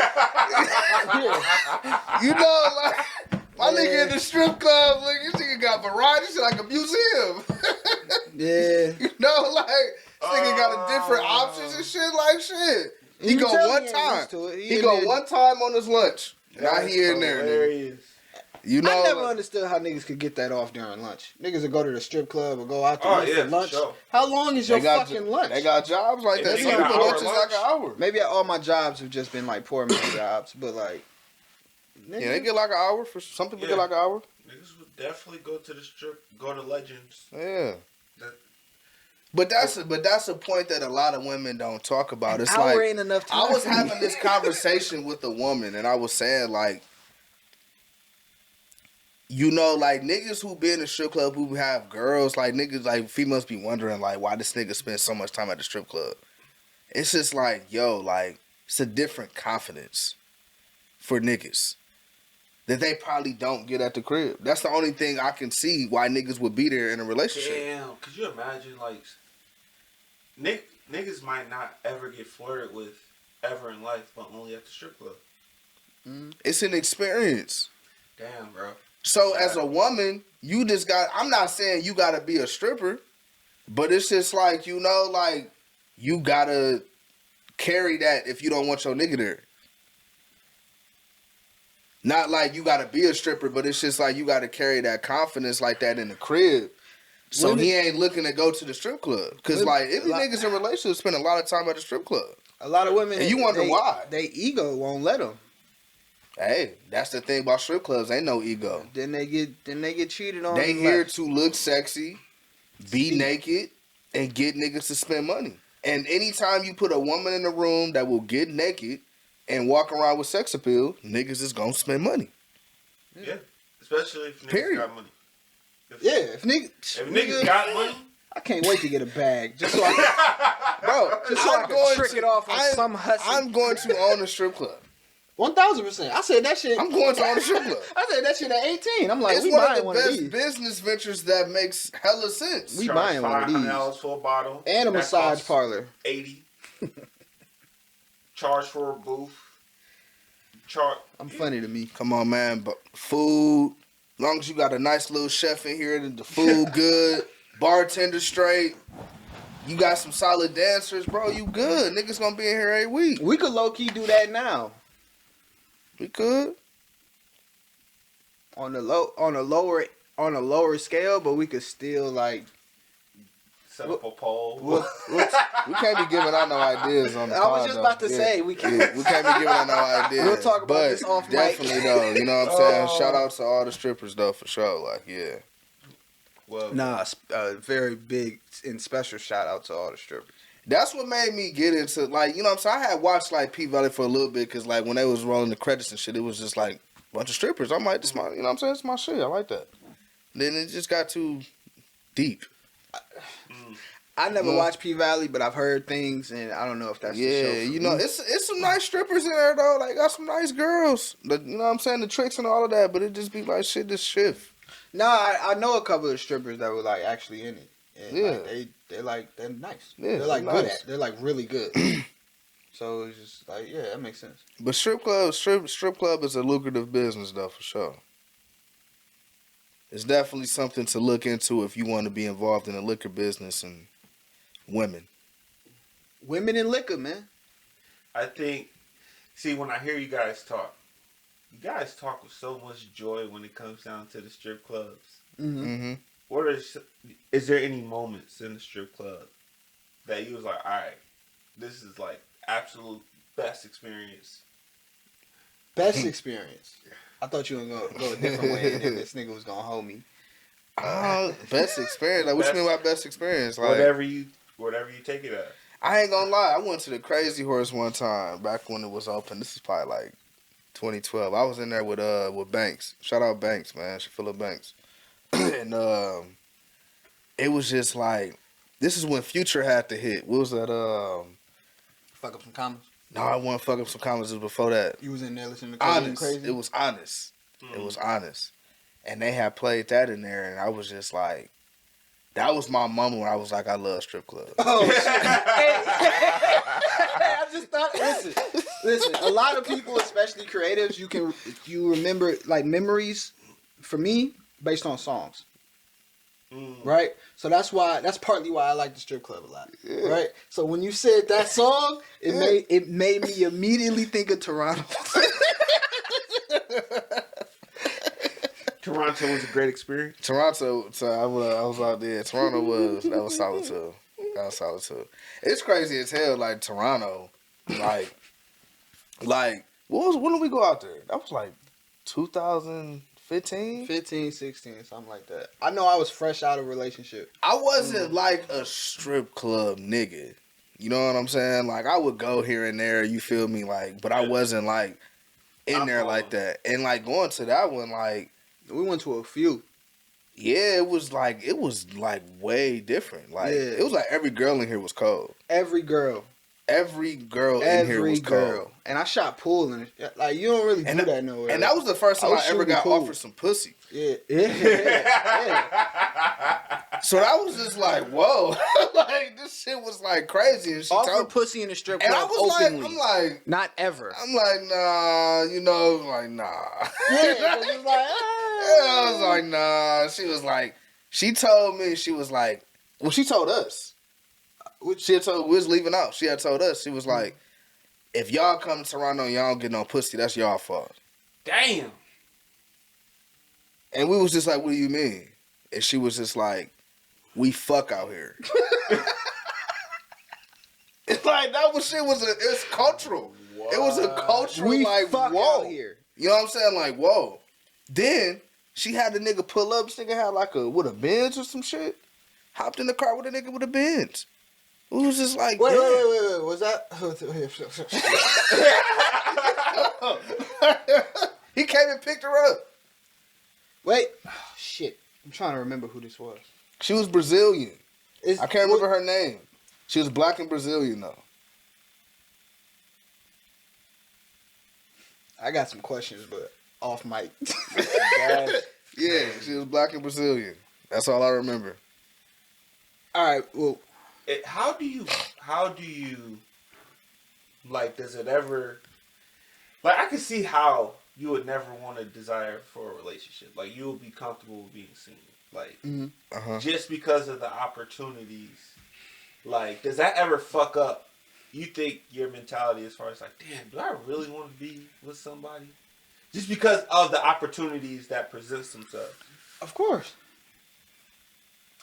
my nigga in the strip club, like, this nigga got variety, shit like a museum. Yeah. This nigga got a different options and shit, like shit. He go one time. He go one time on his lunch. Now he in there, nigga. I never understood how niggas could get that off during lunch. Niggas would go to the strip club or go out to for lunch. Sure. How long is your fucking lunch? They got jobs like that. Some people lunch is like an hour. Maybe all my jobs have just been like poor man jobs, but like, niggas, they get like an hour. For some people, get like an hour. Niggas would definitely go to the strip, go to Legends. Yeah. But that's a point that a lot of women don't talk about. It's like ain't enough time. I was having this conversation with a woman, and I was saying like, like niggas who be in the strip club who have girls, like niggas, like females be wondering like why this nigga spend so much time at the strip club. It's just like, like it's a different confidence for niggas that they probably don't get at the crib. That's the only thing I can see why niggas would be there in a relationship. Damn, could you imagine like niggas might not ever get flirted with ever in life, but only at the strip club. It's an experience. Damn, bro. So as a woman, you just I'm not saying you gotta be a stripper, but it's just like, like you gotta carry that if you don't want your nigga there. Not like you gotta be a stripper, but it's just like you gotta carry that confidence like that in the crib. So he ain't looking to go to the strip club. Cause like, if niggas in relationships spend a lot of time at the strip club. A lot of women, and you wonder why. They ego won't let them. Hey, that's the thing about strip clubs. Ain't no ego. Then they get cheated on. They here to look sexy, be naked, and get niggas to spend money. And anytime you put a woman in a room that will get naked and walk around with sex appeal, niggas is gonna spend money. Yeah, especially if niggas got money. If niggas got money, I can't wait to get a bag just so I can trick it off on some hussy. I'm going to own a strip club. 1000%. I said that shit. I'm going to own a strip club. I said that shit at 18. I'm like, it's one of the best business ventures that makes hella sense. We buying one of these. $500 for a bottle. And a massage parlor. $80. Charge for a booth. I'm funny to me. Come on, man. But food. As long as you got a nice little chef in here, the food good, bartender straight, you got some solid dancers, bro, you good. Niggas gonna be in here every week. We could low key do that now. We could. On a lower scale, but we could still like set up a poll. We can't be giving out no ideas on the pod. I was just about to say we can't. We can't be giving out no ideas. We'll talk about this off mic. Definitely though, you know what I'm saying? Shout out to all the strippers though, for sure. Like, yeah. Well, very big and special shout out to all the strippers. That's what made me get into, like, you know what I'm saying? I had watched, like, P-Valley for a little bit because, like, when they was rolling the credits and shit, it was just, like, a bunch of strippers. I'm like, this my, you know what I'm saying? It's my shit. I like that. Then it just got too deep. I never watched P-Valley, but I've heard things, and I don't know if that's the show for you know, me. it's some nice strippers in there, though. Like, got some nice girls. You know what I'm saying? The tricks and all of that, but it just be like, shit, this shift. No, I know a couple of strippers that were, like, actually in it. And like, they're nice. Yeah, they're like nice. Good at it. They're like really good. So it's just like, yeah, that makes sense. But strip club is a lucrative business though, for sure. It's definitely something to look into if you want to be involved in the liquor business and women. Women in liquor, man. I think, see, when I hear you guys talk with so much joy when it comes down to the strip clubs. Mm-hmm. Mm-hmm. Is there any moments in the strip club that you was like, all right, this is like absolute best experience? Best experience? I thought you were going to go a different way and then this nigga was going to hold me. Best experience? Like, what you mean by best experience? Like, whatever you take it as. I ain't gonna lie. I went to the Crazy Horse one time back when it was open. This is probably like 2012. I was in there with Banks. Shout out Banks, man. Philip Banks. And it was just like, this is when Future had to hit. What was that? Fuck up some comments. No, I wasn't fuck up some comments. It was before that. You was in there listening to Honest. Crazy? It was Honest. It was Honest. And they had played that in there, and I was just like, that was my moment when I was like, I love strip clubs. Oh, shit. I just thought, listen, a lot of people, especially creatives, you remember, like, memories, for me, based on songs. Right? So that's partly why I like the strip club a lot. Yeah. Right? So when you said that song, it made me immediately think of Toronto. Toronto was a great experience. Toronto, so I was out there. Toronto that was solid too. It's crazy as hell. Like Toronto, like when did we go out there? That was like 2015, 15, 16, something like that. I know I was fresh out of a relationship. I wasn't like a strip club nigga. You know what I'm saying? Like I would go here and there. You feel me? Like, but I wasn't like in there like that. And like going to that one, like. We went to a few. Yeah, it was like way different. Like it was like every girl in here was cold. Every girl in here was cold. And I shot pool and like you don't really do that nowhere. And that was the first time I ever got offered some pussy. Yeah. So that was just like, whoa. Like this shit was like crazy. And she offered pussy in the strip club and I was openly. like, I'm like, not ever. I'm like, nah, nah. Yeah, it was like, I was like, nah. She told me, she was like, well, she told us. She had told, we was leaving out. She had told us, she was like, if y'all come to Toronto and y'all don't get no pussy, that's y'all fault. Damn. And we was just like, what do you mean? And she was just like, we fuck out here. It's like, that was shit it's cultural. What? It was a cultural, we like, fuck whoa. out here. You know what I'm saying? Like, whoa. Then, she had the nigga pull up. This nigga had like a Benz or some shit. Hopped in the car with a nigga with a Benz. It was just like, wait. Was that? He came and picked her up. Wait. Oh, shit. I'm trying to remember who this was. She was Brazilian. I can't remember her name. She was black and Brazilian though. I got some questions, but off mic. Yeah, she was black and Brazilian. That's all I remember. All right, well, how do you like? Does it ever like? I can see how you would never want a desire for a relationship. Like you would be comfortable with being single, like just because of the opportunities. Like, does that ever fuck up? You think your mentality as far as like, damn, do I really want to be with somebody? Just because of the opportunities that presents themselves. Of course.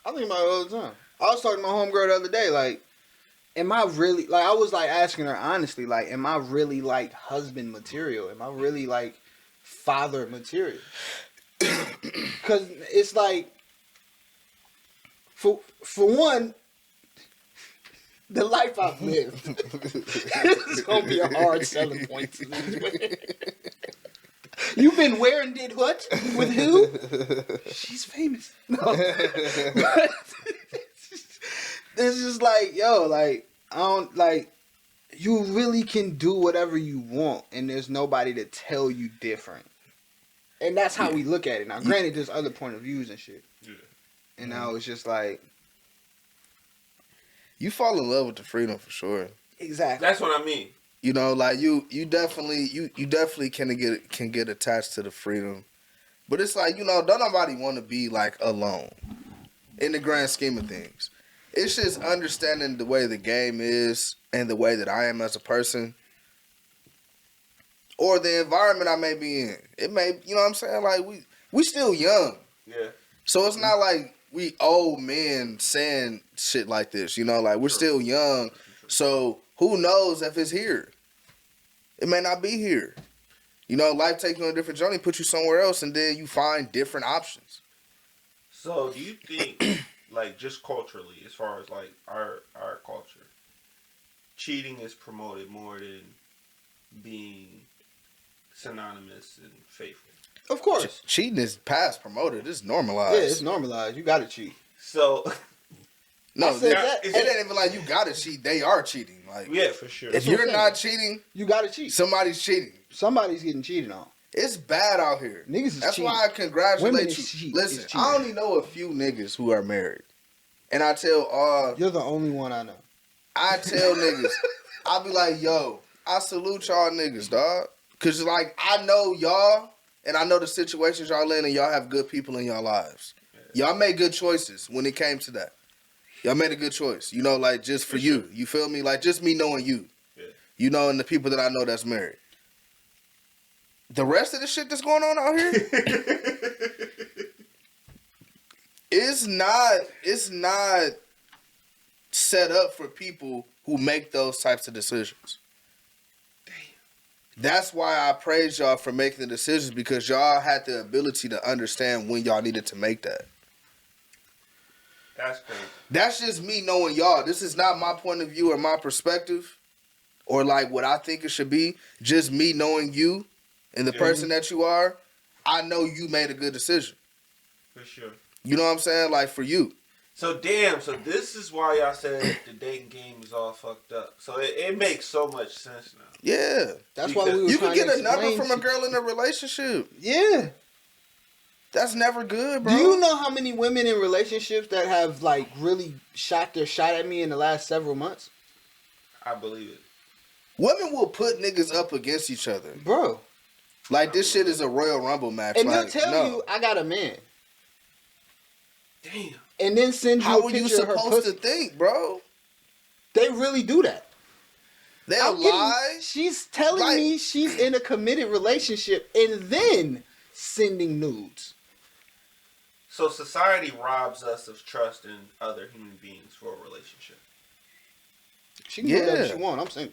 I think about it all the time. I was talking to my homegirl the other day, like, am I really, like, I was, like, asking her honestly, like, am I really, like, husband material? Am I really, like, father material? Because it's, like, for one, the life I've lived, it's going to be a hard selling point to me. You've been where and did what? With who? She's famous. No. But it's just like, yo, like, I don't, like, you really can do whatever you want, and there's nobody to tell you different. And that's how we look at it. Now, granted, there's other point of views and shit. Yeah. And now it's just like, you fall in love with the freedom for sure. Exactly. That's what I mean. You know, like you definitely can get attached to the freedom, but it's like, you know, don't nobody want to be like alone. In the grand scheme of things, it's just understanding the way the game is and the way that I am as a person, or the environment I may be in. It may, you know what I'm saying? Like we still young, yeah. So it's not like we old men saying shit like this. You know, like we're still young, so who knows if it's here? It may not be here. You know, life takes you on a different journey, put you somewhere else, and then you find different options. So, do you think, like, just culturally, as far as, like, our culture, cheating is promoted more than being synonymous and faithful. Of course. Cheating is past promoted. It's normalized. Yeah, it's normalized. You gotta cheat. So no, that, it ain't even like you gotta cheat. They are cheating. Like, yeah, for sure. If you're not cheating, you gotta cheat. Somebody's cheating. Somebody's getting cheated on. It's bad out here. Niggas is That's cheating. why I congratulate you. Is Listen, I only know a few niggas who are married. And I tell all... You're the only one I know. I tell niggas, I be like, yo, I salute y'all niggas, dog. Because, like, I know y'all, and I know the situations y'all in, and y'all have good people in y'all lives. Y'all made good choices when it came to that. Y'all made a good choice. You know, like, just for you. You feel me? Like, just me knowing you. Yeah. You know, and the people that I know that's married. The rest of the shit that's going on out here, it's not set up for people who make those types of decisions. Damn. That's why I praise y'all for making the decisions, because y'all had the ability to understand when y'all needed to make that. That's crazy. That's just me knowing y'all. This is not my point of view or my perspective or like what I think it should be. Just me knowing you and the person that you are. I know you made a good decision. For sure. You know what I'm saying? Like, for you. So this is why y'all said the dating game is all fucked up. So it makes so much sense now. Yeah. That's why we were you can trying get to a number explain from a girl in a relationship. Yeah. That's never good, bro. Do you know how many women in relationships that have, like, really shot their shot at me in the last several months? I believe it. Women will put niggas up against each other. Bro. Like, this shit is a Royal Rumble match. And like, they'll tell you, I got a man. Damn. And then send you a picture of her pussy. How are you supposed to think, bro? They really do that. They'll lie. She's telling me she's in a committed relationship and then sending nudes. So society robs us of trust in other human beings for a relationship. She can do whatever she want. I'm saying.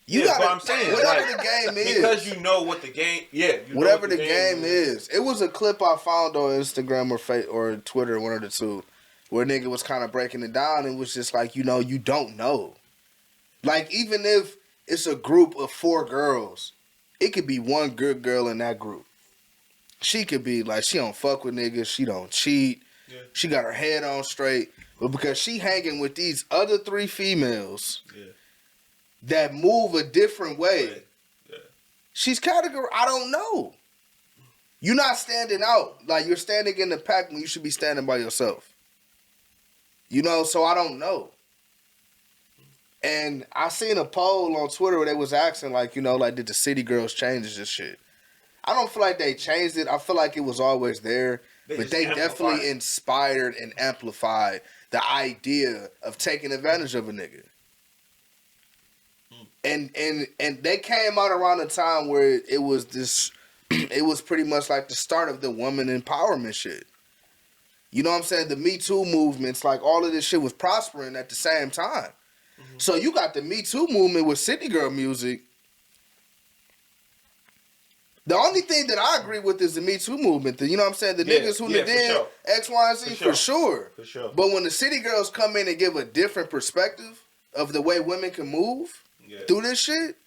But I'm saying, whatever the game is, because you know what the game. Yeah, you whatever the game is. It was a clip I found on Instagram or Twitter, one of the two, where a nigga was kind of breaking it down and was just like, you know, you don't know. Like, even if it's a group of 4 girls, it could be one good girl in that group. She could be like, she don't fuck with niggas, she don't cheat, she got her head on straight, but because she hanging with these other 3 females that move a different way, she's category. I don't know. You're not standing out. Like, you're standing in the pack when you should be standing by yourself. You know, so I don't know. And I seen a poll on Twitter where they was asking, like, you know, like, did the city girls change this shit? I don't feel like they changed it. I feel like it was always there. But they definitely inspired and amplified the idea of taking advantage of a nigga. And they came out around a time where it was this, it was pretty much like the start of the woman empowerment shit. You know what I'm saying? The Me Too movements, like all of this shit was prospering at the same time. Mm-hmm. So you got the Me Too movement with city girl music. The only thing that I agree with is the Me Too movement. You know what I'm saying? The niggas who did X, Y, and Z, for sure. For sure. But when the city girls come in and give a different perspective of the way women can move through this shit,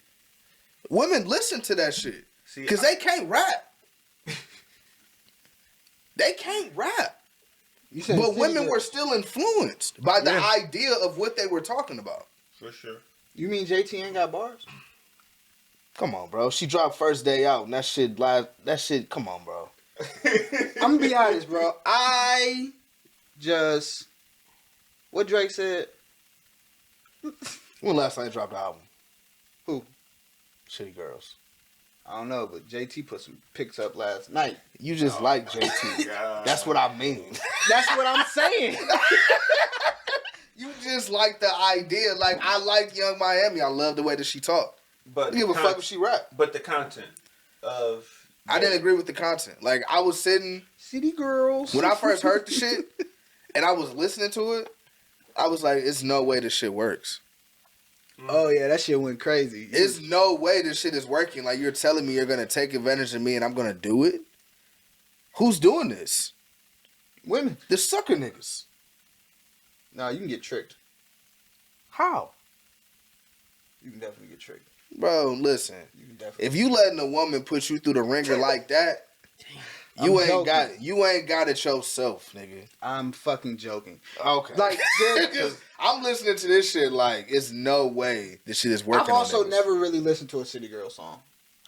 women listen to that shit. Because they can't rap. They can't rap. But women were still influenced by the idea of what they were talking about. For sure. You mean JT ain't got bars? Come on, bro. She dropped First Day Out, and that shit, come on, bro. I'm gonna be honest, bro. What Drake said? When last time he dropped the album? Who? Shitty Girls. I don't know, but JT put some pics up last night. You just like JT. That's what I mean. That's what I'm saying. You just like the idea. Like, I like Young Miami. I love the way that she talked. But give a fuck if she rap. But the content of... I didn't agree with the content. Like, I was sitting... City Girls. When I first heard the shit, and I was listening to it, I was like, it's no way this shit works. Oh, yeah, that shit went crazy. There's no way this shit is working. Like, you're telling me you're going to take advantage of me and I'm going to do it? Who's doing this? Women. The sucker niggas. Nah, you can get tricked. How? You can definitely get triggered. Bro, listen. If you letting a woman put you through the ringer like that, you ain't got it yourself, nigga. I'm fucking joking. Okay. Like, I'm listening to this shit like it's no way this shit is working. I've also never really listened to a City Girl song.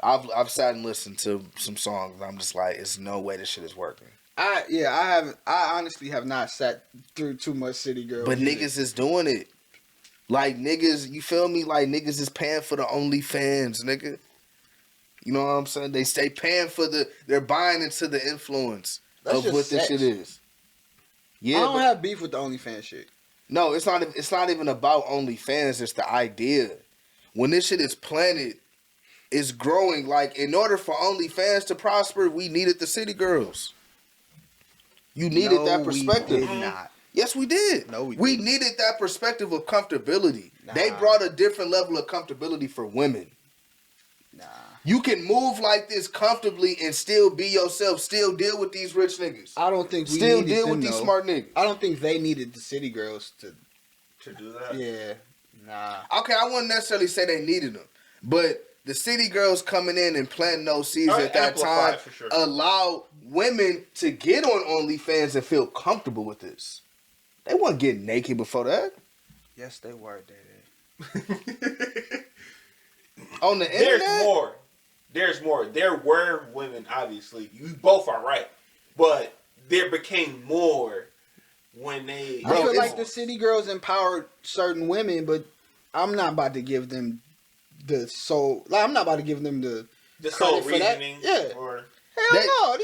I've sat and listened to some songs and I'm just like, it's no way this shit is working. I honestly have not sat through too much City Girl. But music. Niggas is doing it. Like niggas, you feel me? Like niggas is paying for the OnlyFans, nigga. You know what I'm saying? They stay paying for they're buying into the influence of what this shit is. Yeah, I don't have beef with the OnlyFans shit. No, it's not even about OnlyFans. It's the idea. When this shit is planted, it's growing. Like, in order for OnlyFans to prosper, we needed the City Girls. You needed that perspective. We did not. Yes, we did. No, we needed that perspective of comfortability. Nah. They brought a different level of comfortability for women. Nah. You can move like this comfortably and still be yourself. Still deal with these rich niggas. I don't think we still deal with these smart niggas. I don't think they needed the City Girls to do that. Yeah, nah. Okay, I wouldn't necessarily say they needed them, but the City Girls coming in and planting those seeds at that time allowed women to get on OnlyFans and feel comfortable with this. They weren't getting naked before that. Yes, they were, On the internet? There's more. There were women, obviously. You both are right. But there became more when they... I feel like the City Girls empowered certain women, but I'm not about to give them the soul... Like, I'm not about to give them the sole reasoning. Yeah. Hell no.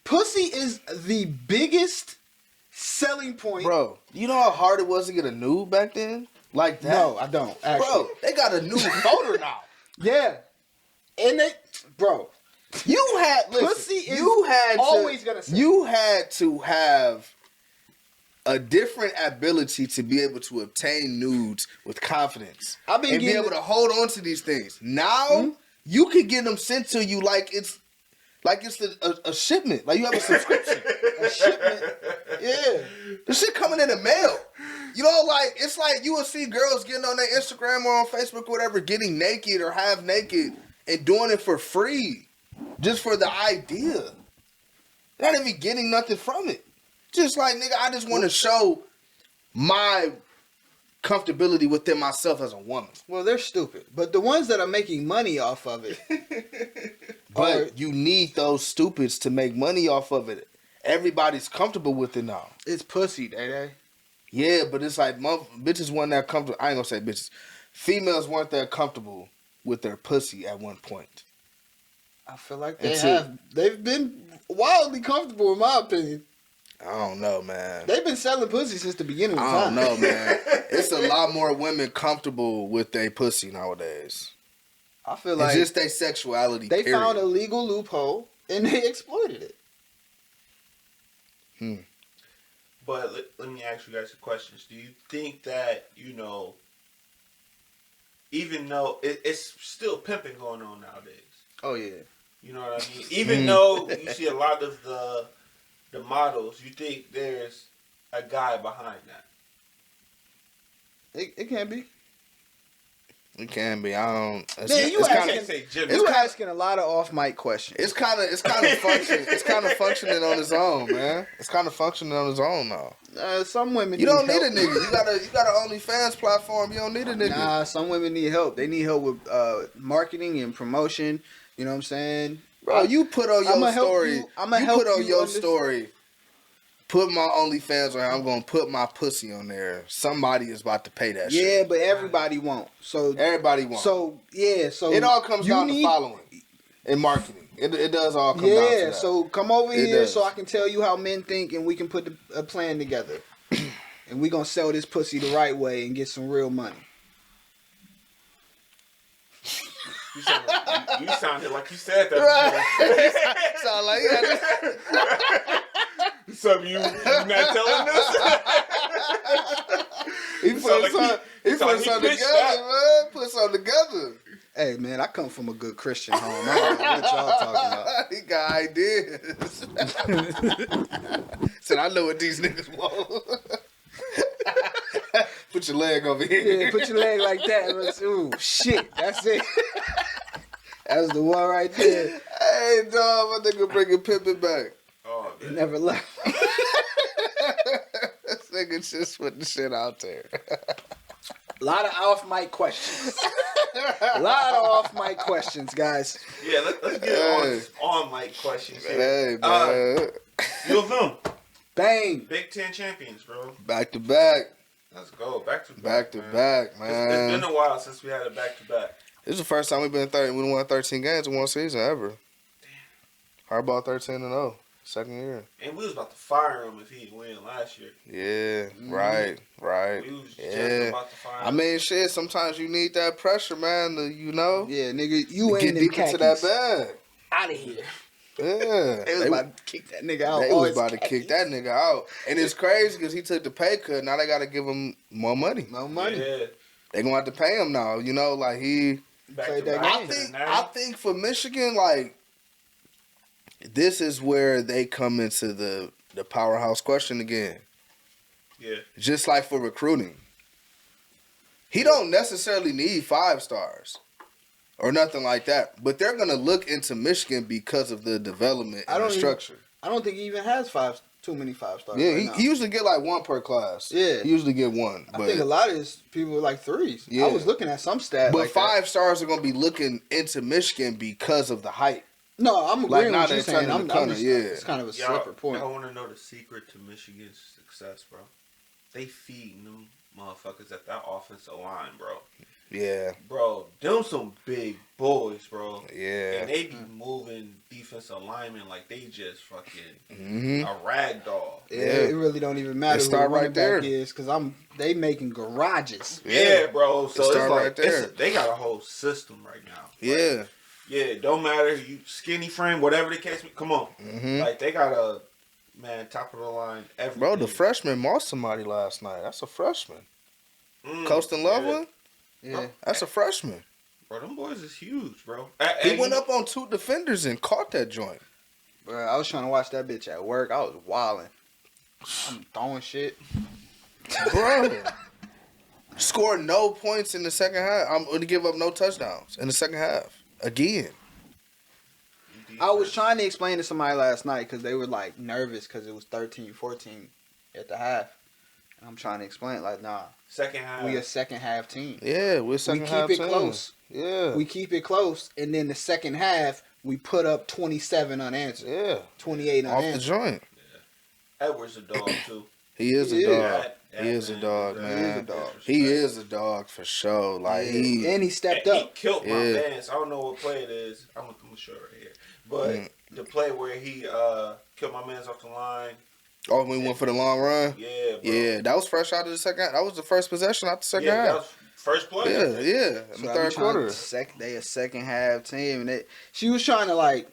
Pussy is the biggest selling point. Bro, you know how hard it was to get a nude back then? Like that? No, I don't, actually. Bro, they got a nude photo now. Yeah. And bro, you had pussy is always gonna say. You had to have a different ability to be able to obtain nudes with confidence and be able to hold on to these things. Now you can get them sent to you like it's a shipment. Like you have a subscription. A shipment. Yeah. The shit coming in the mail. You know, like, it's like you will see girls getting on their Instagram or on Facebook or whatever, getting naked or half naked and doing it for free. Just for the idea. They're not even getting nothing from it. Just like, nigga, I just want to show my comfortability within myself as a woman. Well, they're stupid. But the ones that are making money off of it. But you need those stupids to make money off of it. Everybody's comfortable with it now. It's pussy, they. Yeah, but it's like bitches weren't that comfortable. I ain't gonna say bitches. Females weren't that comfortable with their pussy at one point. I feel like they've been wildly comfortable in my opinion. I don't know, man. They've been selling pussy since the beginning of time. I don't know, man. It's a lot more women comfortable with their pussy nowadays. I feel like it's just their sexuality. They found a legal loophole and they exploited it. But let me ask you guys some questions. Do you think that, you know, even though it's still pimping going on nowadays? Oh, yeah. You know what I mean? Even though you see a lot of the models, you think there's a guy behind that? It can be. It can be. I don't. You asking a lot of off mic questions. It's kind of functioning. It's kind of functioning on its own, man. It's kind of functioning on its own now. Some women. You don't need a nigga. You got an OnlyFans platform. You don't need a nigga. Nah, some women need help. They need help with marketing and promotion. You know what I'm saying, bro? You put on your story. Put on your story. Put my OnlyFans on. I'm gonna put my pussy on there. Somebody is about to pay that shit. Yeah, but everybody won't. So everybody won't. So yeah. So it all comes down to following and marketing. It does all come down to that. Yeah. So come over here so I can tell you how men think and we can put a plan together. And we gonna sell this pussy the right way and get some real money. You sounded like you said that. Right. Sound like you something you not telling us? He put something together, man. Put something together. Hey, man, I come from a good Christian home. I don't know what y'all talking about. He got ideas. Said, I know what these niggas want. Put put your leg over here. Yeah, put your leg like that. Ooh, shit. That's it. That was the one right there. Hey, dog, my nigga bringing Pippin back. Oh, It never left. This nigga just put the shit out there. A lot of off mic questions. A lot of off mic questions, guys. Yeah, let's get on mic questions here. Hey, man. U of M. Bang. Big Ten champions, bro. Back to back. Let's go. Back to back. Back to back, man. It's been a while since we had a back to back. This is the first time we've been 30. We won 13 games in one season ever. Hardball 13-0. Second year. And we was about to fire him if he didn't win last year. Yeah, right. We was just about to fire him. I mean, shit, sometimes you need that pressure, man, to, you know. Yeah, nigga, you get ain't them deep into that bag. out of here. Yeah. They was about to kick that nigga out. They was about to kick that nigga out. And it's crazy because he took the pay cut. Now they got to give him more money. No money. Yeah. They going to have to pay him now. You know, like he... Played that game. I think for Michigan, like, this is where they come into the powerhouse question again. Yeah. Just like for recruiting. He don't necessarily need 5 stars or nothing like that. But they're going to look into Michigan because of the development and the structure. I don't think he even has too many 5 stars. Yeah, right now. he usually get like 1 per class. Yeah. He usually get 1. I think a lot of his people are like 3s. Yeah. I was looking at some stat. But like 5 stars are going to be looking into Michigan because of the hype. No, I'm Like, agreeing now with you they're saying. turning I'm the corner, just, yeah. It's kind of a slippery point. I want to know the secret to Michigan's success, bro. They feeding them motherfuckers at that offensive line, bro. Yeah. Bro, them some big boys, bro. Yeah. And they be moving defensive linemen like they just fucking Mm-hmm. a rag doll. Yeah, it really don't even matter who the start running right there. back is because they making garages. Yeah, bro. So it's start like right there. they got a whole system right now. Yeah. Like, yeah, it don't matter you skinny frame, whatever the case. Come on, Mm-hmm. like they got a top of the line. Everything. Bro, the freshman mossed somebody last night. That's a freshman. Colston Loveland? Yeah. That's a freshman. Bro, them boys is huge, bro. He went up on 2 defenders and caught that joint. Bro, I was trying to watch that bitch at work. I was wilding. I'm throwing shit. Bro. Scored no points in the second half. I'm going to give up no touchdowns in the second half. Again. I was trying to explain to somebody last night because they were like nervous because it was 13-14 at the half. And I'm trying to explain like, nah. Second half. We a second half team. Yeah, we're second half We keep it team. close. Yeah. We keep it close, and then the second half we put up 27 unanswered. Yeah. 28 Off the unanswered. joint. Edwards a dog too. He is a dog. He is a man dog, was man. disrespect. He is a dog for sure. Like and he stepped And he up. killed my Yeah. man. So I don't know what play it is. I'm gonna show it right here. But the play where he killed my man's off the line. Oh, we went for the long run? Yeah, bro. Yeah, that was fresh out of the second half. That was the first possession out the second Yeah, that half. was first play. Yeah, yeah. In So the I be third trying quarter. They a second half team, and she was trying to like.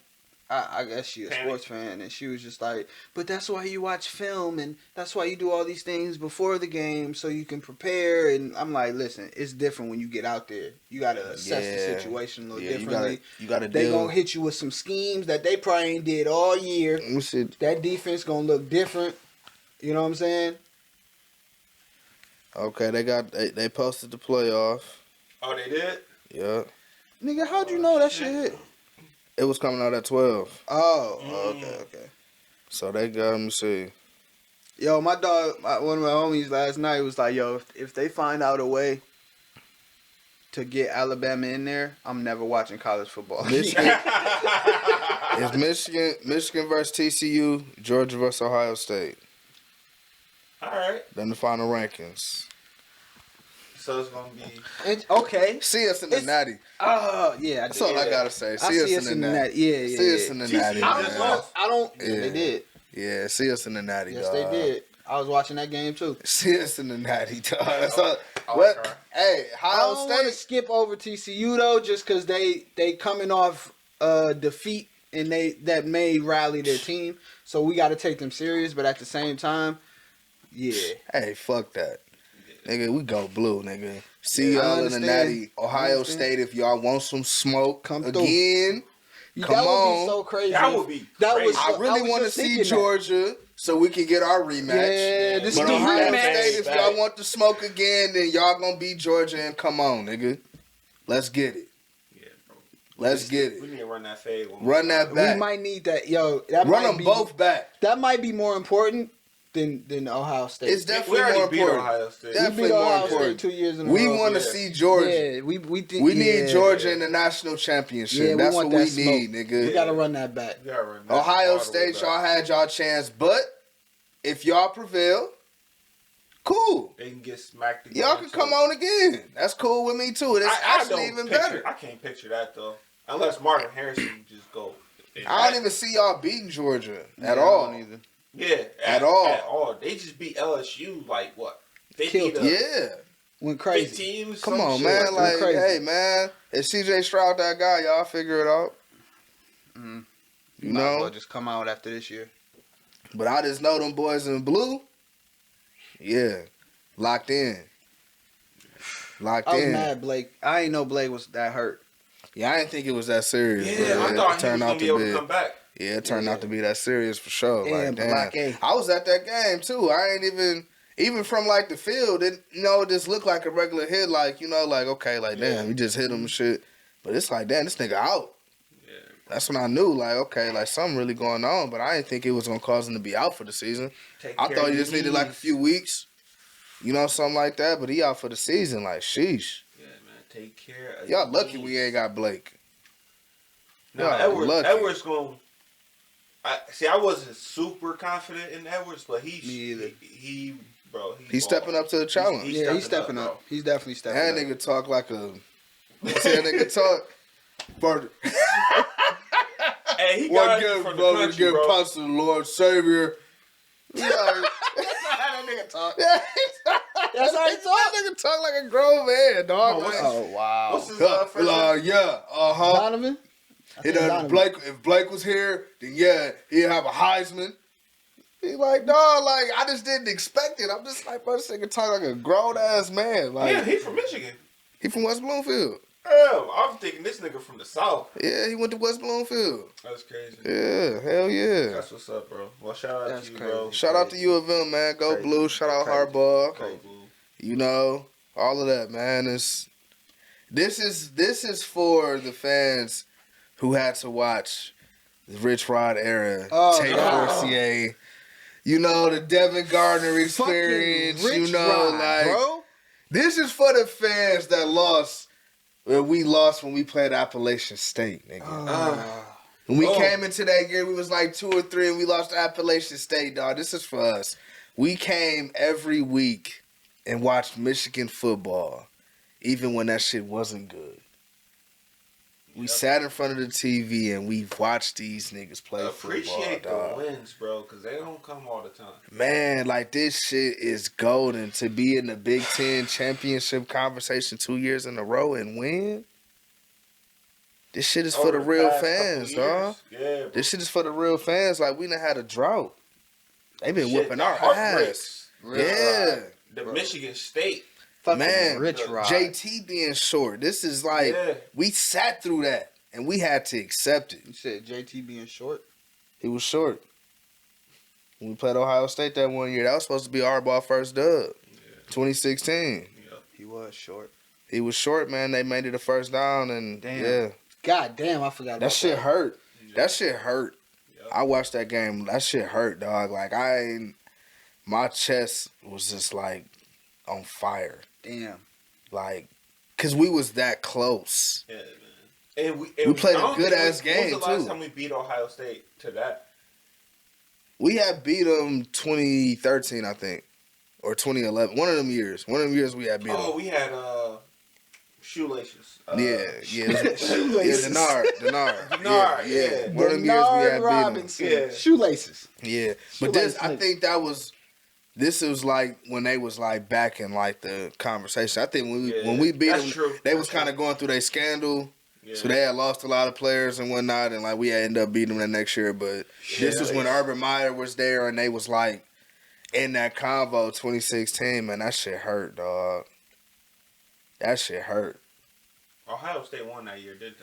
I guess she a Panic. sports fan, and she was just like, but that's why you watch film, and that's why you do all these things before the game, so you can prepare. And I'm like, listen, it's different when you get out there. You gotta assess the situation a little differently. You gotta They deal. gonna hit you with some schemes that they probably ain't did all year. Let me see. That defense gonna look different. You know what I'm saying? Okay, they posted the playoff. Oh, they did? Yeah. Nigga, how'd you know that shit hit? It was coming out at 12. Oh, okay. So they got, let me see. Yo, my dog, one of my homies last night was like, yo, if they find out a way to get Alabama in there, I'm never watching college football. Michigan. It's Michigan versus TCU, Georgia versus Ohio State. All right. Then the final rankings. So it's gonna be. Okay. See us in the It's- natty. Oh, yeah. That's all I gotta say. I see us in the natty. Yeah. See us in the natty. I man. don't. Yeah. They did. Yeah, see us in the natty, Yes, dog. they did. I was watching that game too. See us in the natty, dog. That's all. I What? like her. Hey, I Ohio don't want to State. skip over TCU though, just because they coming off defeat and that may rally their team. So we got to take them serious, but at the same time, yeah. Hey, fuck that. Nigga, we go blue, nigga. See Yeah, I y'all in the understand. natty. I Ohio understand. State, if y'all want some smoke Come through. again, Come that would on. be so crazy. That would be That crazy. was I really was want to just see thinking that. Georgia so we can get our rematch. Yeah, this But is the Ohio rematch. State, if y'all want to smoke again, then y'all gonna beat Georgia and come on, nigga. Let's get it. Yeah, bro. Let's get We it. need to run that fade. Run that back. We might need that. Yo, that Run might them be, both back. That might be more important than Ohio State. It's We definitely already more beat important. Ohio State. we Definitely beat more Ohio important. State 2 years in a We row. want to Yeah. see Georgia. Yeah, we think We need Georgia yeah. in the national championship. Yeah, we That's want what that we smoke. need, nigga. We gotta run that back. We gotta run that Ohio all the way State, back. y'all had y'all chance, but if y'all prevail, cool. They can get smacked again. Y'all can come on again. That's cool with me too. It's actually even better. I can't picture that though, unless Marvin Harrison just go. I don't even see y'all beating Georgia at Yeah, I all. don't either. Yeah, At all. At all. They just beat LSU like what? They Killed beat Yeah. Went crazy. 15. Come some on, shit man. that. Like, crazy. hey, man. If CJ Stroud that guy, y'all figure it out. You Might as know? well just come out after this year. But I just know them boys in blue. Yeah. Locked in. Locked I was in. mad, Blake. I ain't know Blake was that hurt. Yeah, I didn't think it was that serious. Yeah, but I it thought he turned was out gonna be able be. to come back. Yeah, it turned out to be that serious for sure. Damn, Like, damn. Block A. I was at that game too. I ain't even from like the field, it just looked like a regular hit, like, like, okay, like, damn, you just hit him and shit. But it's like, damn, this nigga out. Yeah. That's when I knew, like, okay, like, something really going on. But I didn't think it was going to cause him to be out for the season. I thought he just needed like a few weeks, something like that. But he out for the season, like, sheesh. Yeah, man. Take care of Y'all your lucky knees. we ain't got Blake. No, Y'all lucky. Edwards going. I wasn't super confident in Edwards, but Me either. He's stepping up to the challenge. He's stepping up. bro. He's definitely stepping That up. nigga talk like a. See that nigga talk? But Hey, he one got give it from the brother, country, give bro. props to the Lord Savior. Yeah, That's not how that nigga talk. that's how he talk. That nigga talk like a grown man, dog. Oh, what's Like, his- Oh, wow. What's his first name? yeah, Donovan? I think Donovan. If Blake was here, then yeah, he'd have a Heisman. He like, dog, like, I just didn't expect it. I'm just like, bro, this nigga talk like a grown ass man. Like, Yeah, he from Michigan. he from West Bloomfield. I'm thinking this nigga from the South. Yeah, he went to West Bloomfield. That's crazy. Yeah, hell yeah. That's what's up, bro. Well, shout out That's to you, crazy. bro. Shout out to U of M, man. Go Crazy. Blue. Shout out Crazy. Hardball. Go Blue. All of that, man. This is for the fans who had to watch the Rich Rod era, Oh, Tate God. Forcier, the Devin Gardner experience, Fucking Rich Rod, like, bro. this is for the fans that lost. Well, we lost when we played Appalachian State, nigga. When we came into that year, we was like 2 or 3, and we lost to Appalachian State, dog. This is for us. We came every week and watched Michigan football, even when that shit wasn't good. We sat in front of the TV and we watched these niggas play Appreciate football, the dog. wins, bro, because they don't come all the time. Man, like, this shit is golden to be in the Big Ten championship conversation 2 years in a row and win. This shit is for the real past fans, couple dog. years, yeah, bro. This shit is for the real fans. Like, we done had a drought. They been Shit, whooping the our heartbreaks. ass. Yeah. The Michigan State. Fucking Man, Rich Rod. JT being short. This is like, Yeah. we sat through that and we had to accept it. You said JT being short? He was short. When we played Ohio State that one year, that was supposed to be our ball first dub. 2016. He was short. He was short, man. They made it a first down and Damn. yeah. God damn, I forgot about That shit hurt. Yeah. That shit hurt. Yep. I watched that game. That shit hurt, dog. Like, my chest was just like on fire. Damn. Like, cause we was that close. Yeah, man. And We played I a don't good think ass game, When was the last too. time we beat Ohio State to that? We had beat them 2013, I think, or 2011. One of them years. One of them years we had beat them. Oh, we had shoelaces. Yeah. Shoelaces. Denard. Denard, yeah. One of them years we had beat them. Robinson. Yeah. Shoelaces. Yeah, but this, Shoelace I Nick. think this was like when they was like back in like the conversation. I think when we beat that's them, true. they That's was kind of going through their scandal. Yeah. So they had lost a lot of players and whatnot, and like we had ended up beating them the next year. But this was when Urban Meyer was there, and they was like in that convo 2016. Man, that shit hurt, dog. That shit hurt. Ohio State won that year, did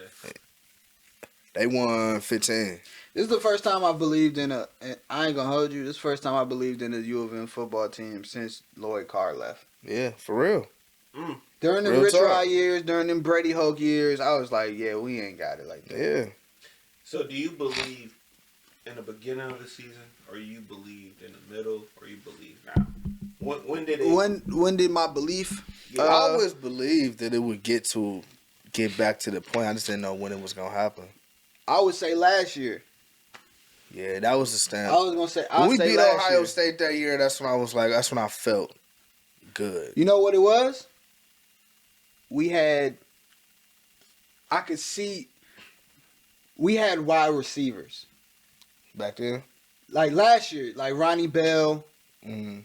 they? They won 15. This is the first time I believed in a. And I ain't gonna hold you. This is the first time I believed in a U of M football team since Lloyd Carr left. Yeah, for real. During the Real Rich talk. Rod years, during them Brady Hoke years, I was like, yeah, we ain't got it like that. Yeah. So do you believe in the beginning of the season, or you believed in the middle, or you believe now? When did it? When did my belief? Yeah. I always believed that it would get back to the point. I just didn't know when it was gonna happen. I would say last year. Yeah, that was the stand. I was gonna say. When we say beat last Ohio year. State that year, that's when I was like, that's when I felt good. You know what it was? We had. I could see. We had wide receivers Back then. like last year, like Ronnie Bell. Mm,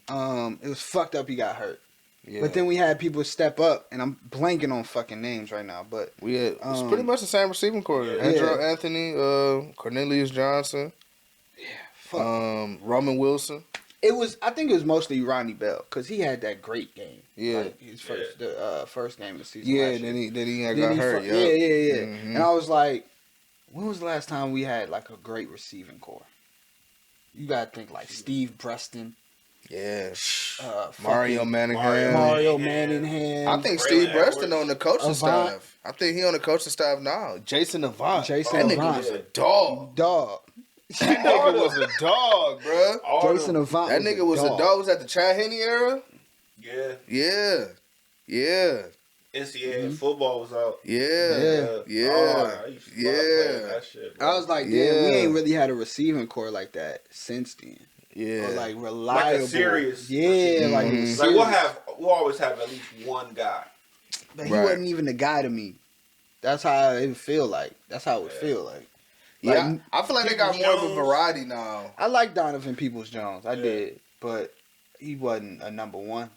It was fucked up. He got hurt. yeah. But then we had people step up, and I'm blanking on fucking names right now. But we had it's pretty much the same receiving core. Yeah. Andrew Anthony, Cornelius Johnson, fuck. Roman Wilson. It was. I think it was mostly Ronnie Bell because he had that great game. Yeah. Like his first game of the season. Yeah, last then year. he had Then got he hurt. yeah, yeah. Mhm. And I was like, when was the last time we had like a great receiving core? You gotta think like Steve Preston, Yeah. fucking Mario Manningham. Mario Manningham. I think Braylon Steve Preston Edwards. on the coaching Avant. staff. I think he on the coaching staff now. Jason Avant. Jason That nigga Avant. was a dog. Dog. That nigga was a dog, bro. Jason Avant. That nigga was a dog. Was that the Chad Henne era? Yeah. Yeah. Yeah. NCAA football was out. Yeah. Yeah. Oh, I used to love playing Yeah. that shit, bro. I was like, damn, Yeah. we ain't really had a receiving core like that since then. Yeah. Or like reliable. Like a serious Yeah, receiver. like Mhm. it was Like serious. we'll always have at least one guy. But he Right. wasn't even the guy to me. That's how it feel like. That's how it would feel like. Yeah, Like, I feel like they got more of a Jones. variety now. I like Donovan Peoples-Jones. I Yeah. did. But he wasn't a number one.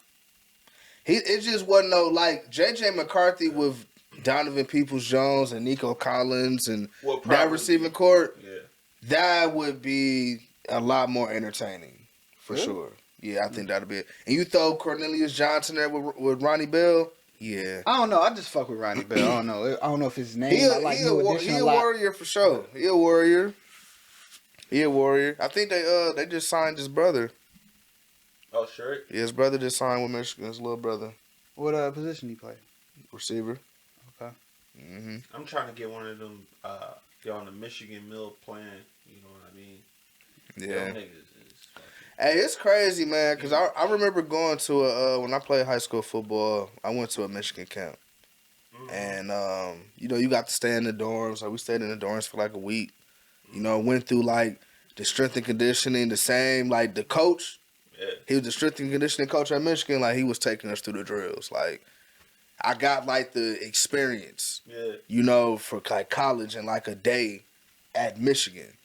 It just wasn't no like JJ McCarthy with Donovan Peoples-Jones and Nico Collins and Well, that probably. receiving court. Yeah. That would be a lot more entertaining for Really? sure. Yeah, I think that'd be it. And you throw Cornelius Johnson there with Ronnie Bell. Yeah, I don't know. I just fuck with Ronnie Bell. I don't know. I don't know if his name. he I like a New war- Edition he a a lot. warrior for sure. He a warrior. He a warrior. I think they just signed his brother. Oh, sure. Yeah, his brother just signed with Michigan. His little brother, What position he play? receiver. Okay. Mm-hmm. I'm trying to get one of them. Get on the Michigan Mill plan. You know what I mean? Yeah. Them niggas is fucking. Hey, it's crazy, man, because I remember going to when I played high school football, I went to a Michigan camp. And, you got to stay in the dorms. Like, we stayed in the dorms for, like, a week. Went through, like, the strength and conditioning, the same, like, the coach. Yeah. He was the strength and conditioning coach at Michigan. Like, he was taking us through the drills. Like, I got, like, the experience, Yeah. for, like, college and, like, a day at Michigan.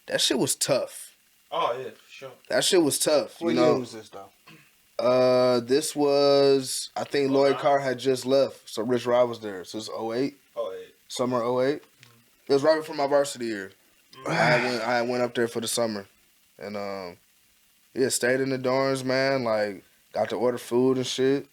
That shit was tough. Oh yeah, for sure. That shit was tough, What year was this though? This was, I think Oh, Lloyd wow. Carr had just left, so Rich Rod was there. So it's 08, Oh yeah. summer 08. It was right before my varsity year. I went up there for the summer, and stayed in the dorms, man. Like, got to order food and shit.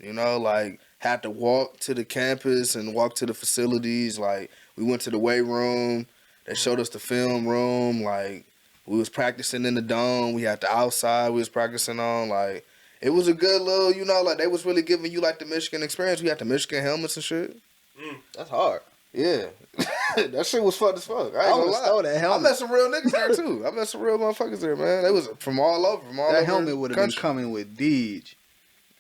Like, had to walk to the campus and walk to the facilities. Like, we went to the weight room. They showed us the film room. Like, we was practicing in the dome. We had the outside we was practicing on. Like, it was a good little, like, they was really giving you, like, the Michigan experience. We had the Michigan helmets and shit. That's hard. Yeah. That shit was fun as fuck. I ain't I gonna would lie. stole that I helmet. met some real niggas there, too. I met some real motherfuckers there, man. They was from all over. That over helmet would the have been country. coming with Deej.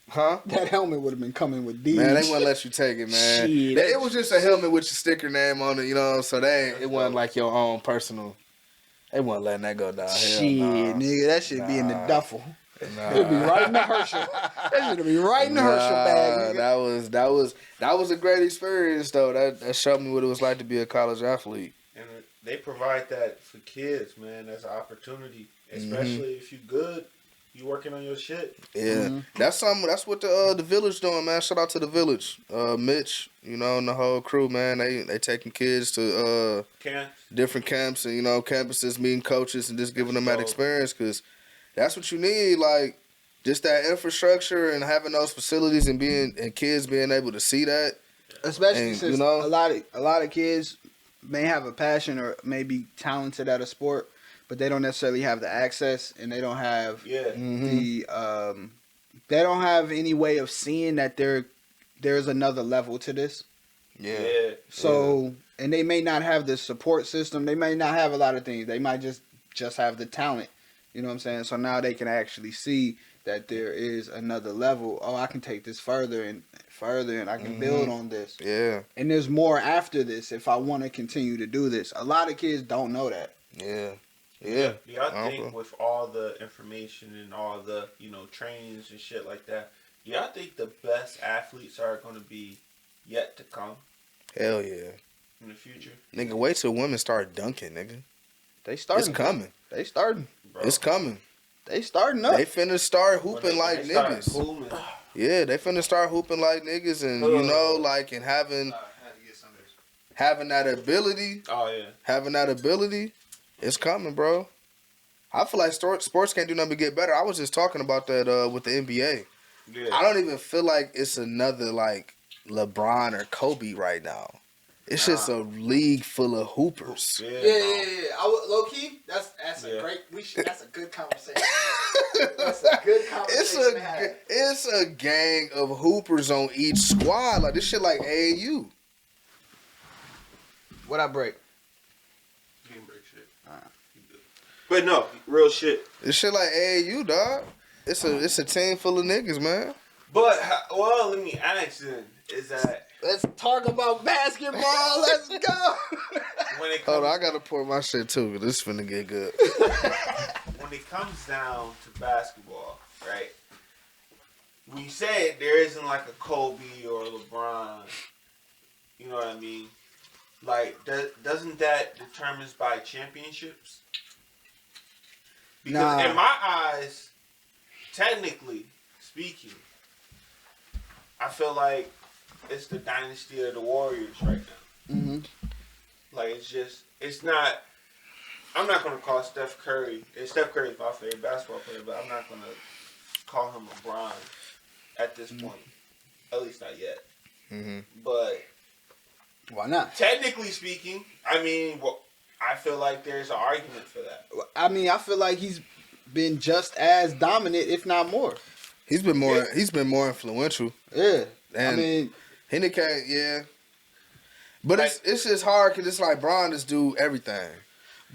Huh? That helmet would have been coming with Deej. Man, they wouldn't let you take it, man. Shit. It was just a helmet with your sticker name on it, so it wasn't like your own personal. They wasn't letting that go down. Hell Shit, nah. nigga, that should be in the Nah. duffel. Nah. It'd be right in the Herschel. That should be right in the Herschel bag, nigga. That was a great experience though. That showed me what it was like to be a college athlete. And they provide that for kids, man. That's an opportunity, especially if you good. You working on your shit. Yeah, that's what the village doing, man. Shout out to the village, Mitch, and the whole crew, man. They taking kids to Camp. different camps and campuses, meeting coaches and just giving them that dope. experience because that's what you need, like just that infrastructure and having those facilities and kids being able to see that. Especially And, since a lot of kids may have a passion or may be talented at a sport, but they don't necessarily have the access and they don't have the they don't have any way of seeing that there's another level to this. Yeah. So and they may not have the support system. They may not have a lot of things. They might just have the talent. You know what I'm saying? So now they can actually see that there is another level. Oh, I can take this further and I can build on this. Yeah. And there's more after this if I want to continue to do this. A lot of kids don't know that. Yeah. I think with all the information and all the, trainings and shit like that, I think the best athletes are going to be yet to come. Hell yeah. In the future. Nigga, wait till women start dunking, nigga. They starting. It's coming. They starting. Bro. It's coming. They starting up. They finna start hooping like niggas. Yeah, they finna start hooping like niggas and, and having that ability. Oh, yeah. Having that ability, it's coming, bro. I feel like sports can't do nothing but get better. I was just talking about that with the NBA. Yeah. I don't even feel like it's another, LeBron or Kobe right now. It's just a league full of hoopers. Yeah. Low key, that's a great. That's a good conversation. That's a good conversation. It's a gang of hoopers on each squad. Like this shit, like AAU. What I break? You didn't break shit. But no, real shit. This shit like AAU, dog. It's a team full of niggas, man. But let me ask then. Is that let's talk about basketball? Let's go. Hold on, I gotta pour my shit too, cause this finna get good. When it comes down to basketball, right? When you say there isn't like a Kobe or a LeBron, you know what I mean? Like, doesn't that determines by championships? Because in my eyes, technically speaking, I feel like it's the dynasty of the Warriors right now. Mm-hmm. Like, it's not. I'm not gonna call Steph Curry. Steph Curry is my favorite basketball player, but I'm not gonna call him LeBron at this point. At least not yet. Mm-hmm. But why not? Technically speaking, I mean, I feel like there's an argument for that. I mean, I feel like he's been just as dominant, if not more. He's been more. Yeah. He's been more influential. Yeah, and I mean, Henry can't. Yeah, but it's just hard because it's like Bron just do everything.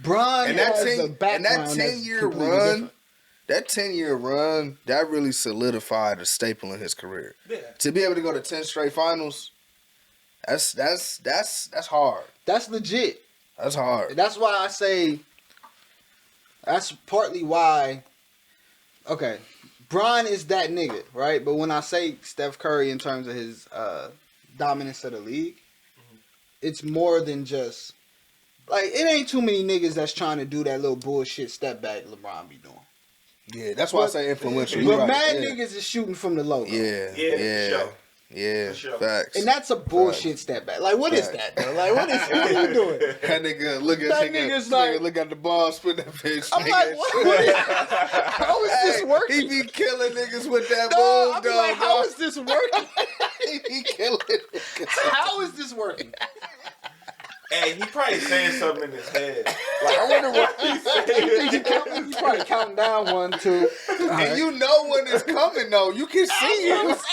Bron and has a background and that 10-year run, that really solidified a staple in his career. Yeah. To be able to go to 10 straight finals, that's hard. That's legit. That's hard. That's why I say. That's partly why. Okay. Bron is that nigga, right? But when I say Steph Curry in terms of his dominance of the league, it's more than just like it ain't too many niggas that's trying to do that little bullshit step back LeBron be doing. Yeah, that's why I say influential. But mad niggas is shooting from the logo. Yeah. Yeah, sure. Facts. And that's a bullshit step back. Like, what is that, though? Like, what are you doing? That nigga, look at the ball, spin that bitch. I'm like, how is this working? He be killing niggas with that I'm boom, like, how is this working? He be killing niggas. How is this working? Hey, he probably saying something in his head. Like, I wonder what he's saying. He's probably counting down 1, 2. And you know when it's coming, though. You can see it. I'm saying.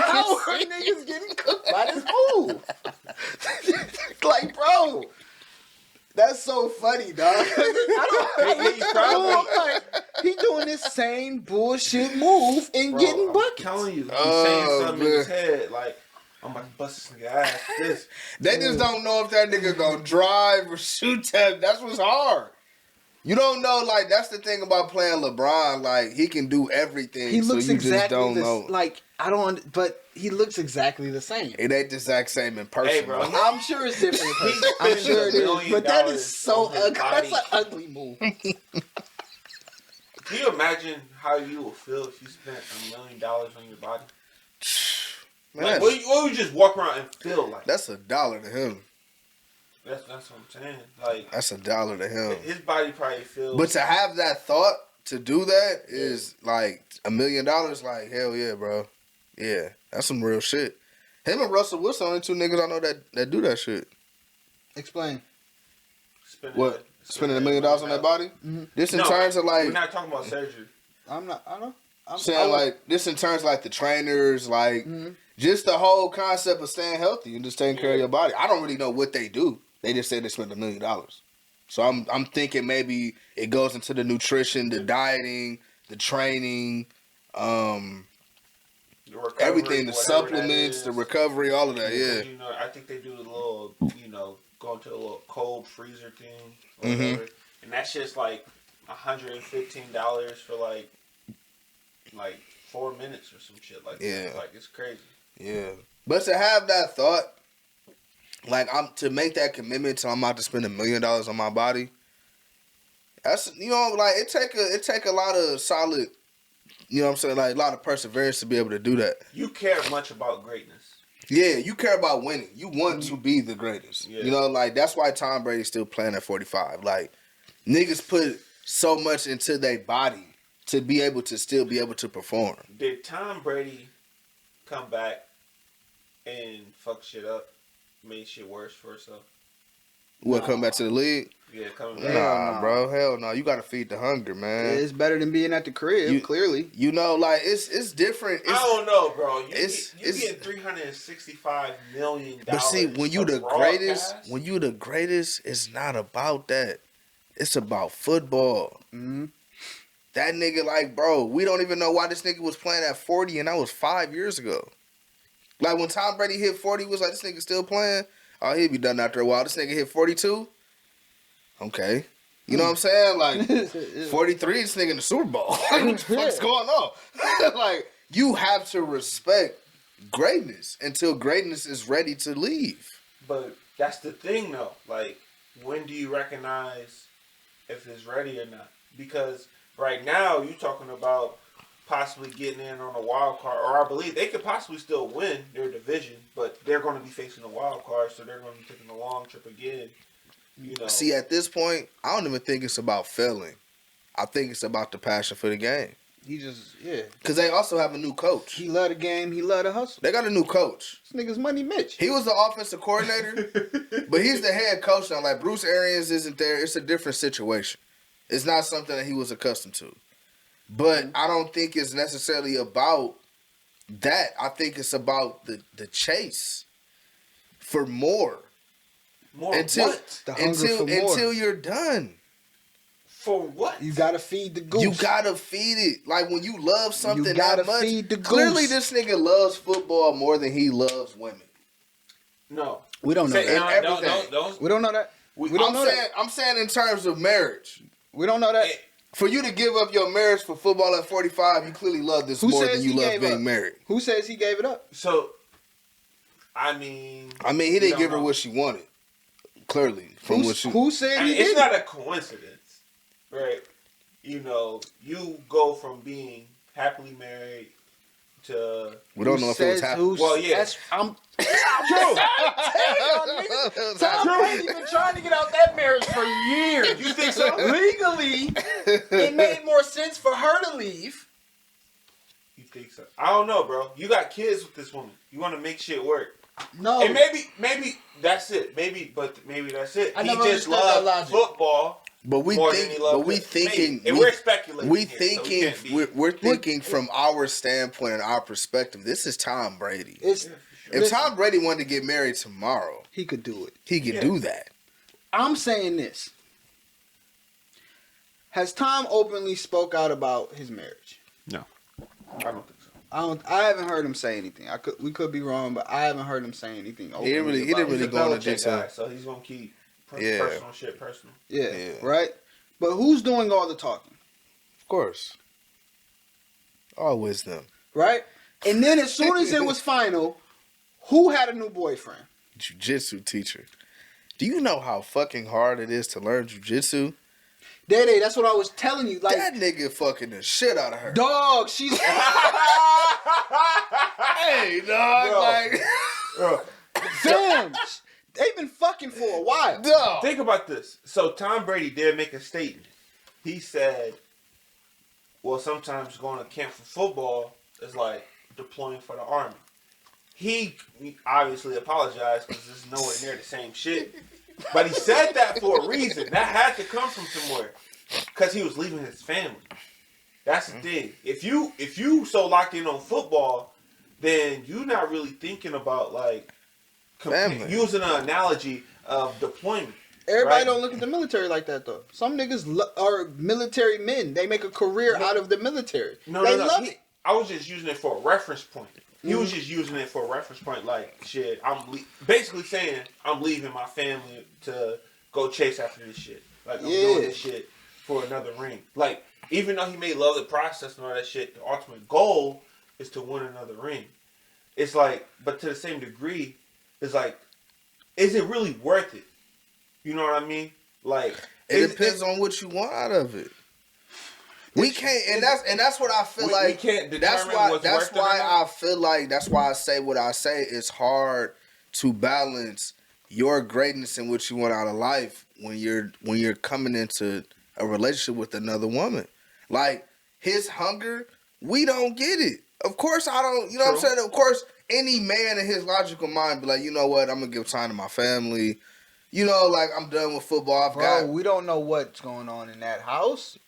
How are niggas getting cooked by this move? Like, bro. That's so funny, dog. He doing this same bullshit move and getting buckets. I'm telling you, he's saying something in his head. Like, I'm about to bust this nigga ass. They just don't know if that nigga gonna drive or shoot that. That's what's hard. You don't know, like, that's the thing about playing LeBron. Like, he can do everything. He looks so you exactly just don't know. Like, but he looks exactly the same. It ain't the exact same in person. Hey, bro. I'm sure it's different in person. I'm sure it is. But that is so ugly. That's an ugly move. Can you imagine how you would feel if you spent $1 million on your body? Man, like, what would you just walk around and feel like? That's $1 to him. That's what I'm saying. Like, that's $1 to him. His body probably feels. But to have that thought to do that is like $1 million. Like, hell yeah, bro. Yeah, that's some real shit. Him and Russell Wilson, only two niggas I know that do that shit. Explain. What? Spending $1 million on that body? Mm-hmm. This in terms of like. We're not talking about surgery. I know. I'm saying like this in terms of like the trainers, like just the whole concept of staying healthy and just taking care of your body. I don't really know what they do. They just say they spend $1 million. So I'm thinking maybe it goes into the nutrition, the dieting, the training, recovery, everything, the supplements, the recovery, all of that. Yeah. You know, I think they do a little, go into a little cold freezer thing or whatever, and that's just like $115 for like 4 minutes or some shit like that. Like it's crazy. Yeah, but to have that thought, like I'm to make that commitment to I'm about to spend $1 million on my body. That's like it take a lot of solid, what I'm saying, like a lot of perseverance to be able to do that. You care much about greatness. Yeah, you care about winning. You want to be the greatest. Yeah. Like that's why Tom Brady's still playing at 45. Like niggas put so much into their body to be able to still be able to perform. Did Tom Brady come back and fuck shit up, made shit worse for himself? What, come back to the league? Yeah, coming back. Nah, bro. Hell no. You got to feed the hunger, man. Yeah, it's better than being at the crib, clearly. Like, it's different. I don't know, bro. You get $365 million. But see, when you the greatest, it's not about that. It's about football. Mm-hmm. That nigga, like, bro, we don't even know why this nigga was playing at 40, and that was 5 years ago. Like, when Tom Brady hit 40, was like, this nigga still playing? Oh, he'd be done after a while. This nigga hit 42? Okay. You know what I'm saying? Like, 43, this nigga in the Super Bowl. Like, what the fuck's going on? Like, you have to respect greatness until greatness is ready to leave. But that's the thing, though. Like, when do you recognize if it's ready or not? Because right now, you're talking about possibly getting in on a wild card, or I believe they could possibly still win their division, but they're going to be facing a wild card, so they're going to be taking a long trip again. See, at this point, I don't even think it's about failing. I think it's about the passion for the game. Because they also have a new coach. He love the game. He love the hustle. They got a new coach. This nigga's Money Mitch. He was the offensive coordinator, but he's the head coach now. Like, Bruce Arians isn't there. It's a different situation. It's not something that he was accustomed to. But I don't think it's necessarily about that. I think it's about the chase for more. More until, what? The hunger for more. Until you're done. For what? You gotta feed the goose. You gotta feed it. Like, when you love something you gotta that much, feed the goose. Clearly this nigga loves football more than he loves women. No. We don't know that. We don't know that. We don't know that. I'm saying in terms of marriage. We don't know that. For you to give up your marriage for football at 45, you clearly love this more than you love being married. Who says he gave it up? So, I mean, he didn't give her what she wanted. Clearly, who said he did? It's not a coincidence, right? You go from being happily married to we don't know if it was happy. Well, yeah, I'm true. Tom Brady been trying to get out that marriage for years. You think so? Legally, it made more sense for her to leave. You think so? I don't know, bro. You got kids with this woman. You want to make shit work. No. And maybe that's it. Maybe that's it. He just loves football. But we're speculating. We're thinking from our standpoint and our perspective. This is Tom Brady. If Tom Brady wanted to get married tomorrow, he could do it. He could do that. I'm saying this. Has Tom openly spoke out about his marriage? No, I don't think so. I haven't heard him say anything. We could be wrong, but I haven't heard him say anything. He didn't really go into detail. So he's gonna keep personal shit personal. Yeah, right. But who's doing all the talking? Of course, always them. Right. And then as soon as it was final, who had a new boyfriend? Jiu-jitsu teacher. Do you know how fucking hard it is to learn jiu-jitsu? Dede, that's what I was telling you. Like, that nigga fucking the shit out of her. Dog, she's... Hey, dog. Bro. Damn. They've been fucking for a while. Dog. Think about this. So Tom Brady did make a statement. He said, well, sometimes going to camp for football is like deploying for the Army. He obviously apologized because it's nowhere near the same shit. But he said that for a reason. That had to come from somewhere. Because he was leaving his family. That's the thing. If you so locked in on football, then you're not really thinking about like using an analogy of deployment. Everybody don't look at the military like that though. Some niggas are military men. They make a career out of the military. They love it. I was just using it for a reference point. He was just using it for a reference point. Like shit, basically saying I'm leaving my family to go chase after this shit. Like I'm doing this shit for another ring. Like even though he may love the process and all that shit, the ultimate goal is to win another ring. It's like, but to the same degree, it's like, is it really worth it? You know what I mean? Like it depends on what you want out of it. We can't, and that's what I feel like. We can't determine what's worth it. That's why I say what I say. It's hard to balance your greatness and what you want out of life when you're coming into a relationship with another woman. Like his hunger, we don't get it. Of course I don't. You know what I'm saying? Of course, any man in his logical mind be like, you know what? I'm gonna give time to my family. You know, like I'm done with football. We don't know what's going on in that house.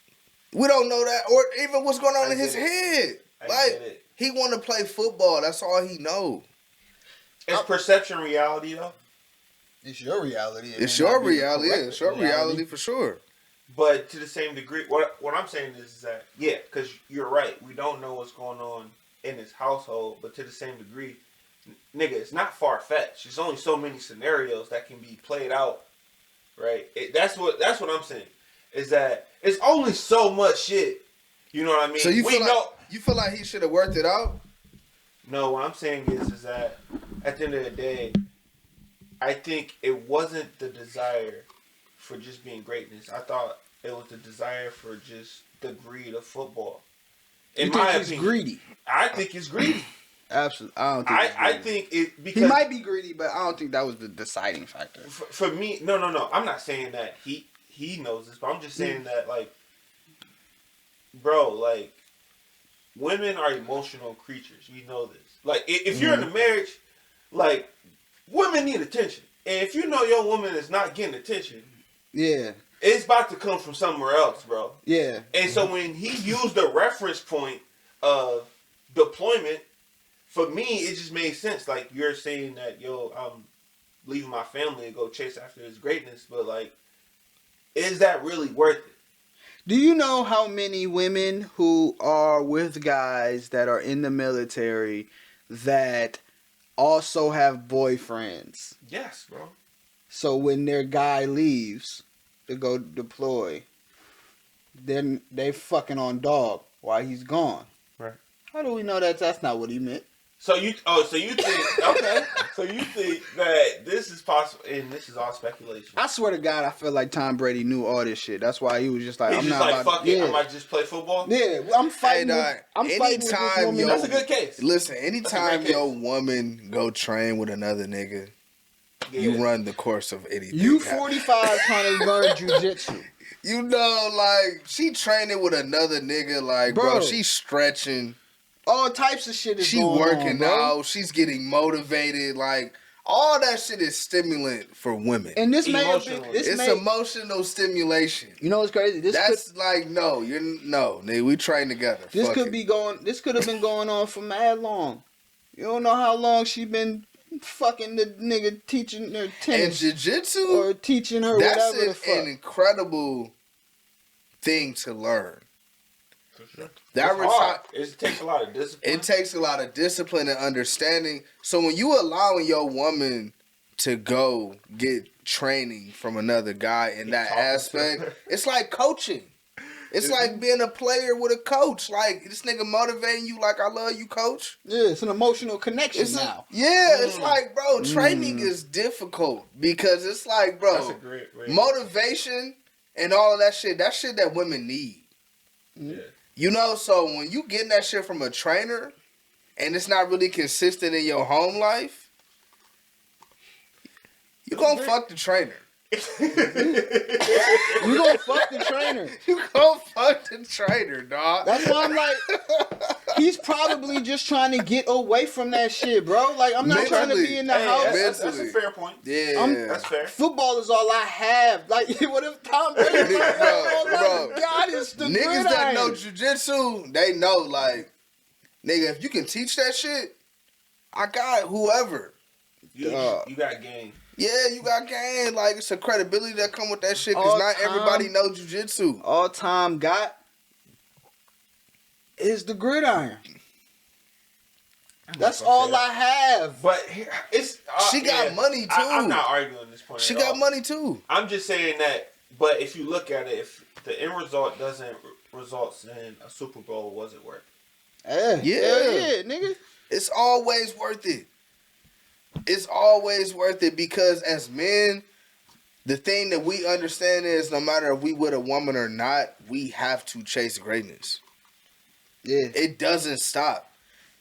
We don't know that, or even what's going on in his head. Like he want to play football. That's all he know. It's perception reality though. It's your reality. It's your reality. Yeah, it's your reality for sure. But to the same degree, what I'm saying is that because you're right. We don't know what's going on in his household, but to the same degree, nigga, it's not far fetched. There's only so many scenarios that can be played out, right? That's what I'm saying. Is that it's only so much shit. You know what I mean? So you feel like he should have worked it out? No, what I'm saying is that at the end of the day, I think it wasn't the desire for just being greatness. I thought it was the desire for just the greed of football. In my opinion, he's greedy? I think it's greedy. Absolutely, I don't think. I think it because he might be greedy, but I don't think that was the deciding factor. For me, no. I'm not saying that he knows this, but I'm just saying that, like, bro, like, women are emotional creatures. We know this. Like, if you're in a marriage, like, women need attention. And if you know your woman is not getting attention, it's about to come from somewhere else, bro. Yeah. And so when he used the reference point of deployment, for me, it just made sense. Like, you're saying that, yo, I'm leaving my family to go chase after his greatness, but, like, is that really worth it? Do you know how many women who are with guys that are in the military that also have boyfriends? Yes, bro. So when their guy leaves to go deploy, then they fucking on dog while he's gone. Right. How do we know that that's not what he meant? So you think okay? So you think that this is possible, and this is all speculation? I swear to God, I feel like Tom Brady knew all this shit. That's why he was just like, I'm not like, about fuck it, I might just play football. Yeah, I'm fighting. I'm fighting with this woman. That's a good case. Listen, anytime your woman go train with another nigga, you run the course of anything. You 45 trying to learn jujitsu. You know, like she training with another nigga, like bro, she's stretching. All types of shit is she going working on, out. She's getting motivated. Like all that shit is stimulant for women. And this it's emotional stimulation. You know what's crazy? We train together. This could have been going on for mad long. You don't know how long she been fucking the nigga teaching her tennis and jiu-jitsu or teaching her whatever the fuck. That's an incredible thing to learn. It takes a lot of discipline. It takes a lot of discipline and understanding. So when you allowing your woman to go get training from another guy in that aspect, it's like coaching. It's like being a player with a coach. Like this nigga motivating you like I love you, coach. Yeah, it's an emotional connection now. It's like, bro, training is difficult because it's like, bro, that's a great way. Motivation and all of that shit that women need. Yeah. You know, so when you getting that shit from a trainer and it's not really consistent in your home life, you gonna fuck the trainer. You gonna fuck the trainer. You gonna fuck the trainer, dog. That's why I'm like, he He's probably just trying to get away from that shit, bro. Like, I'm not trying to be in the house. That's a fair point. Yeah. That's fair. Football is all I have. Like, what if Tom Brady's like, bro, God is the niggas gridiron. that know jujitsu, they know, like, nigga, if you can teach that shit, I got whoever. You got game. Yeah, you got game. Like, it's a credibility that come with that shit, because not everybody know jujitsu. All Tom got is the gridiron. That's all I have. But it's she got money too. I'm not arguing this point. She got money too. I'm just saying that. But if you look at it, if the end result doesn't results in a Super Bowl, was it worth it? Yeah, nigga. It's always worth it. It's always worth it because as men, the thing that we understand is no matter if we with a woman or not, we have to chase greatness. Yeah. It doesn't stop.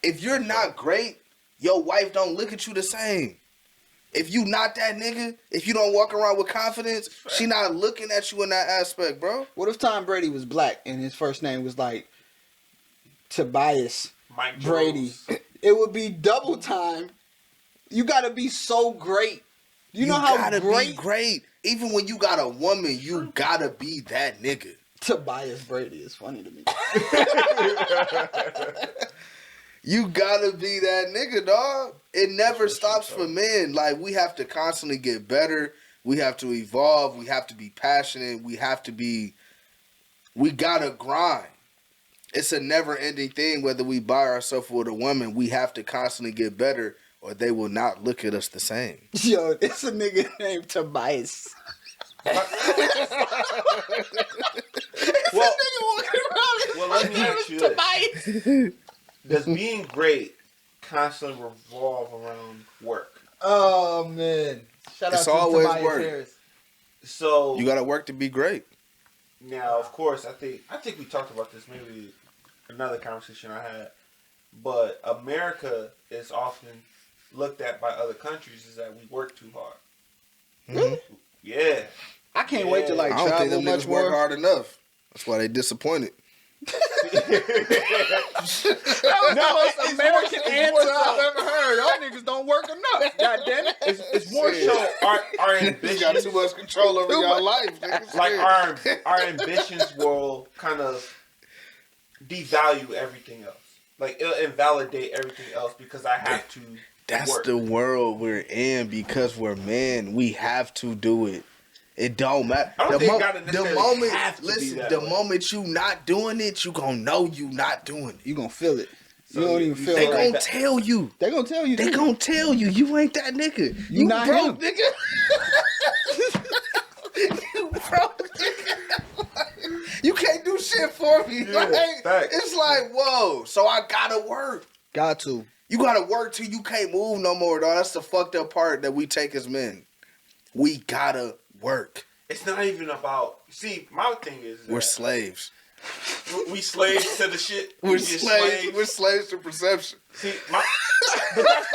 If you're not great, your wife don't look at you the same. If you not that nigga, if you don't walk around with confidence, she not looking at you in that aspect, bro. What if Tom Brady was black and his first name was like Tobias Mike Brady? It would be double time. You gotta be so great. You know how gotta great? be great. Even when you got a woman, you gotta be that nigga. Tobias Brady is funny to me. You gotta be that nigga, dog. It never stops for men. Like, we have to constantly get better. We have to evolve. We have to be passionate. We gotta grind. It's a never ending thing whether we buy ourselves with a woman. We have to constantly get better or they will not look at us the same. Yo, it's a nigga named Tobias. Well, let me ask you this. Does being great constantly revolve around work? Oh, man. Shout out It's to always Tobias work. Harris. So You gotta work to be great. now, of course, I think we talked about this maybe another conversation I had, but America is often looked at by other countries is that we work too hard. Mm-hmm. Yeah. I can't wait to like I don't think travel them much niggas more. work hard enough. That's why they disappointed. That was the most American answer I've ever heard. Y'all niggas don't work enough. God damn it. It's more so our You ambitions. got too much control over your life. Nigga. Like our ambitions will kind of devalue everything else. Like it'll invalidate everything else because I have to. That's work. the world we're in because we're men. We have to do it. It don't matter. I don't think it gotta necessarily have to be listen, that the way. moment you not doing it, you gonna know you not doing it. You gonna feel it. So you don't you- even feel They it. gonna tell you. They gonna tell you. They gonna tell you you ain't that nigga. You not broke, him. nigga. You broke, nigga. You can't do shit for me. Yeah, Like, facts. it's like, whoa. So I gotta work. Got to. You gotta work till you can't move no more, dog. That's the fucked up part that we take as men. We gotta work. It's not even about. See, my thing is We're that slaves. we slaves to the shit. We're just slaves. We're slaves to perception. See, but that's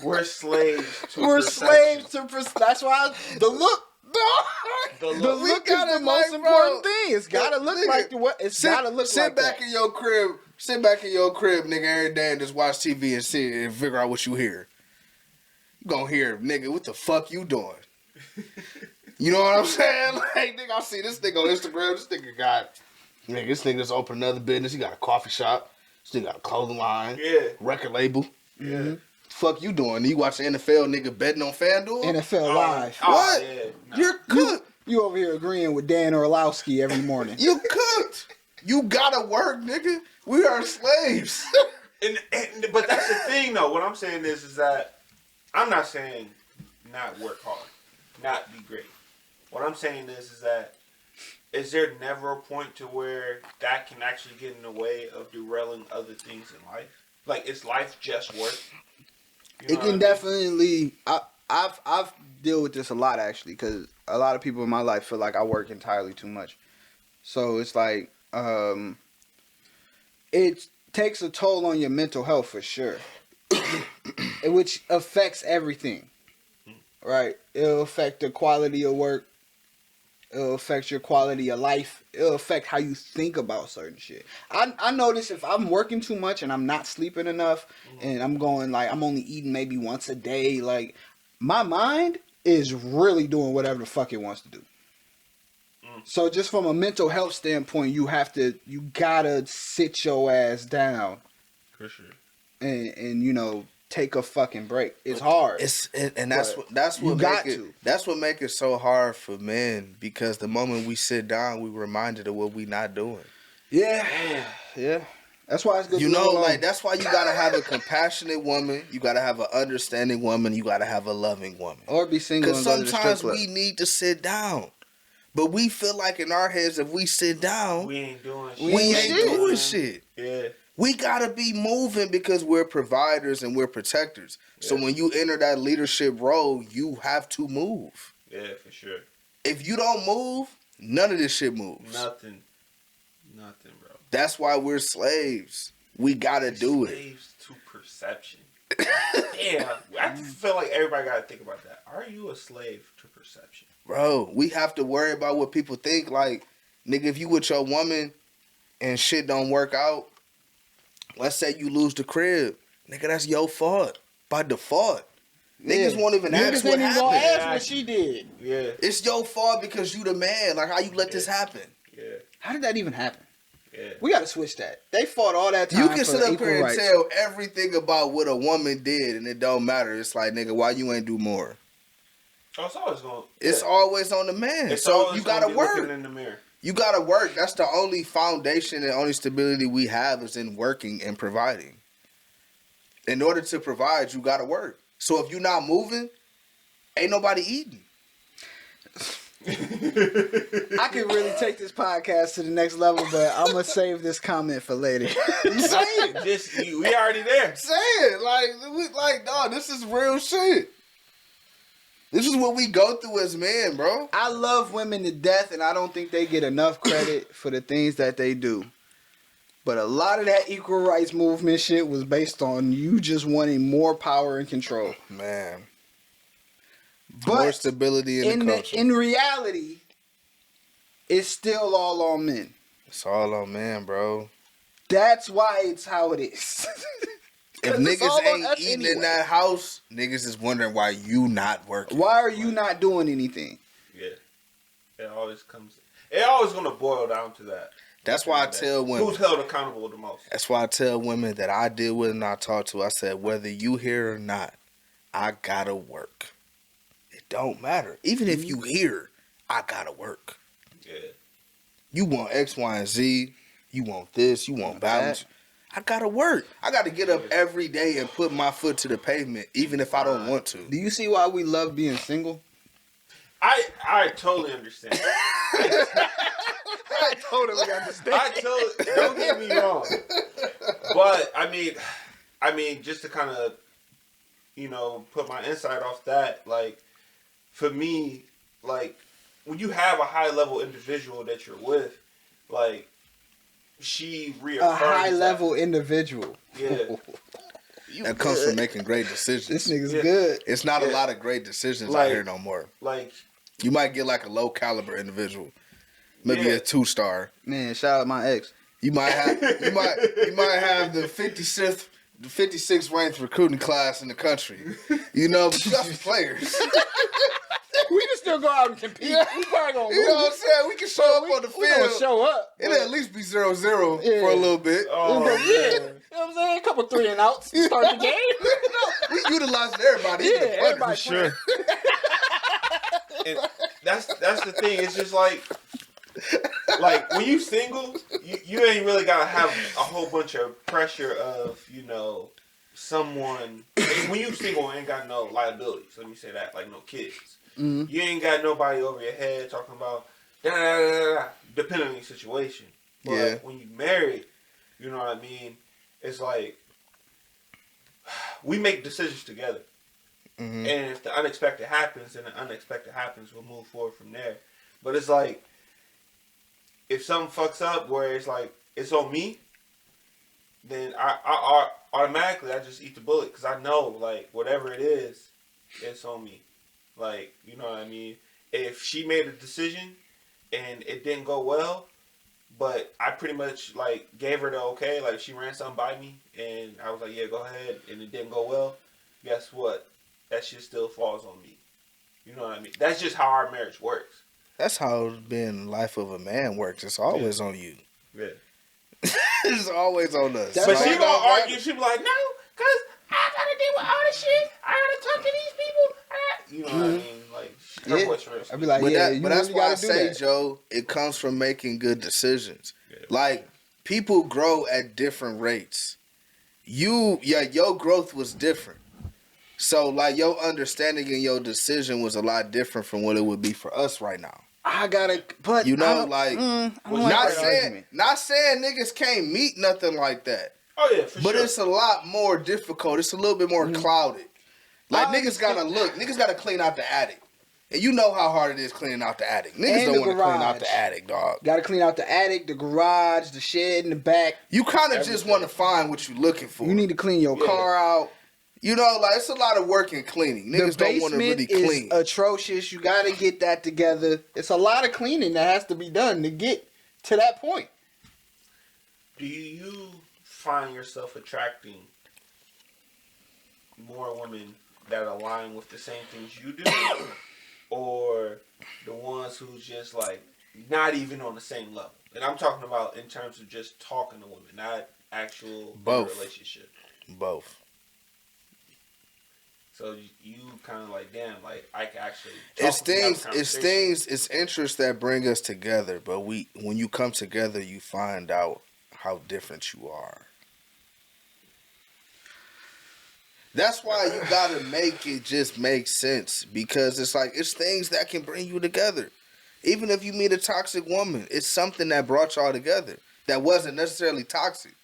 we're slaves to We're perception. slaves to. That's why the look. The The look. look got is it the most like, important bro. thing. It's gotta look Nigga, like the what. It's gotta look sit like back that. in your crib. Sit back in your crib, nigga, every day and just watch TV and see and figure out what you hear. You gonna hear, nigga, what the fuck you doing? You know what I'm saying? Like, nigga, I see this nigga on Instagram. This nigga just opened another business. He got a coffee shop. This nigga got a clothing line. Yeah. Record label. Yeah. Fuck you doing? You watch the NFL nigga betting on FanDuel? NFL Live. What? Yeah, nah. You're cooked. You over here agreeing with Dan Orlowski every morning. You cooked. You gotta work, nigga. We are slaves. But that's the thing, though. What I'm saying is that I'm not saying not work hard, not be great. What I'm saying is that is there never a point to where that can actually get in the way of derailing other things in life? Like, is life just work? You know It what I can mean? definitely. I've dealt with this a lot actually, because a lot of people in my life feel like I work entirely too much. So it's like it takes a toll on your mental health for sure, which affects everything. Right? It'll affect the quality of work. It'll affect your quality of life. It'll affect how you think about certain shit. I notice if I'm working too much and I'm not sleeping enough, and I'm going like I'm only eating maybe once a day, like my mind is really doing whatever the fuck it wants to do. So just from a mental health standpoint, you gotta sit your ass down. For sure. And you know, take a fucking break. It's hard. That's what make it so hard for men, because the moment we sit down, we reminded of what we not doing. Yeah. That's why it's good. You know, like that's why you gotta have a compassionate woman. You gotta have an understanding woman. You gotta have a loving woman. Or be single. Because sometimes we need to sit down. But we feel like in our heads, if we sit down, we ain't doing shit. Yeah. We gotta be moving because we're providers and we're protectors. Yeah. So when you enter that leadership role, you have to move. Yeah, for sure. If you don't move, none of this shit moves. Nothing, bro. That's why we're slaves. We gotta do it. Slaves to perception. Damn, I feel like everybody gotta think about that. Are you a slave to perception? Bro, we have to worry about what people think. Like, nigga, if you with your woman and shit don't work out, let's say you lose the crib. Nigga, that's your fault. By default. Yeah. Niggas won't even ask what happened. Gonna ask what she did. Yeah. It's your fault because you the man. Like, how you let this happen? Yeah. How did that even happen? Yeah. We gotta switch that. They fought all that time. You can sit up here and tell rights. everything about what a woman did and it don't matter. It's like, nigga, why you ain't do more? Oh, it's always going. It's always on the man. So you gotta work. In the mirror. You gotta work. That's the only foundation and only stability we have is in working and providing. In order to provide, you gotta work. So if you're not moving, ain't nobody eating. I could really take this podcast to the next level, but I'm gonna save this comment for later. Say it. We already there. Say it. Like, dog, this is real shit. This is what we go through as men, bro. I love women to death, and I don't think they get enough credit for the things that they do. But a lot of that equal rights movement shit was based on you just wanting more power and control. Man. But more stability in the culture. In reality, it's still all on men. It's all on men, bro. That's why it's how it is. If niggas ain't eating in that house, niggas is wondering why you not working. Why are you not doing anything? Yeah. It always gonna boil down to that. That's why I tell women. Who's held accountable the most? That's why I tell women that I deal with and I talk to. I said, whether you here or not, I gotta work. It don't matter. Even if you here, I gotta work. Yeah. You want X, Y, and Z. You want this. You want balance. I gotta work. I gotta get up every day and put my foot to the pavement, even if I don't want to. Do you see why we love being single? I totally understand. I totally understand. Don't get me wrong. But I mean, just to kind of, put my insight off that, like, for me, like, when you have a high level individual that you're with, like, she reaffirms a high level individual. Yeah. That comes from making great decisions. This nigga's good. It's not a lot of great decisions out here no more. Like, you might get like a low caliber individual, maybe a 2-star. Man, shout out my ex. You might have the 56th ranked recruiting class in the country. But you got some players. We can still go out and compete. Yeah. We probably gonna lose. You know what I'm saying? We can show up on the We field. gonna show up. It'll at least be 0-0 for a little bit. Oh, yeah. You know what I'm saying? A couple 3 and outs to start the game. We utilizing everybody. Yeah, everybody. For sure. And that's the thing. It's just like when you single, you ain't really gotta have a whole bunch of pressure of someone. When you single, ain't got no liabilities. Let me say that, like no kids. Mm-hmm. You ain't got nobody over your head talking about da, depending on your situation. But when you married, you know what I mean? It's like we make decisions together. Mm-hmm. And if the unexpected happens, then the unexpected happens. We'll move forward from there. But it's like if something fucks up where it's like it's on me, then I automatically I just eat the bullet because I know like whatever it is, it's on me. Like, you know what I mean? If she made a decision and it didn't go well. But I pretty much like gave her the okay. Like she ran something by me, and I was like, yeah, go ahead. And it didn't go well. Guess what? That shit still falls on me. You know what I mean? That's just how our marriage works. That's how being life of a man works. It's always on you. Yeah. It's always on us. But she gonna argue. She be like, no, cause I gotta deal with all this shit. I gotta talk to these people. You know what I mean? Like her boyfriend. I'd be like, but that's why I say, Joe, it comes from making good decisions. Yeah. Like people grow at different rates. Your growth was different. So like your understanding and your decision was a lot different from what it would be for us right now. I gotta, but you know, not saying niggas can't meet nothing like that. Oh yeah, for but sure. It's a lot more difficult. It's a little bit more clouded. Like niggas gotta clean out the attic, and you know how hard it is cleaning out the attic. Niggas don't want to clean out the attic, dog. Gotta clean out the attic, the garage, the shed in the back. You kind of just want to find what you're looking for. You need to clean your car out. You know, like it's a lot of work in cleaning. Niggas don't want to really clean. The basement is atrocious. You got to get that together. It's a lot of cleaning that has to be done to get to that point. Do you find yourself attracting more women that align with the same things you do, or the ones who's just like not even on the same level? And I'm talking about in terms of just talking to women, not actual relationship. Both. So you kind of like, damn, like I can actually. It's interests that bring us together. But when you come together, you find out how different you are. That's why you gotta make it just make sense, because it's like it's things that can bring you together. Even if you meet a toxic woman, it's something that brought y'all together that wasn't necessarily toxic.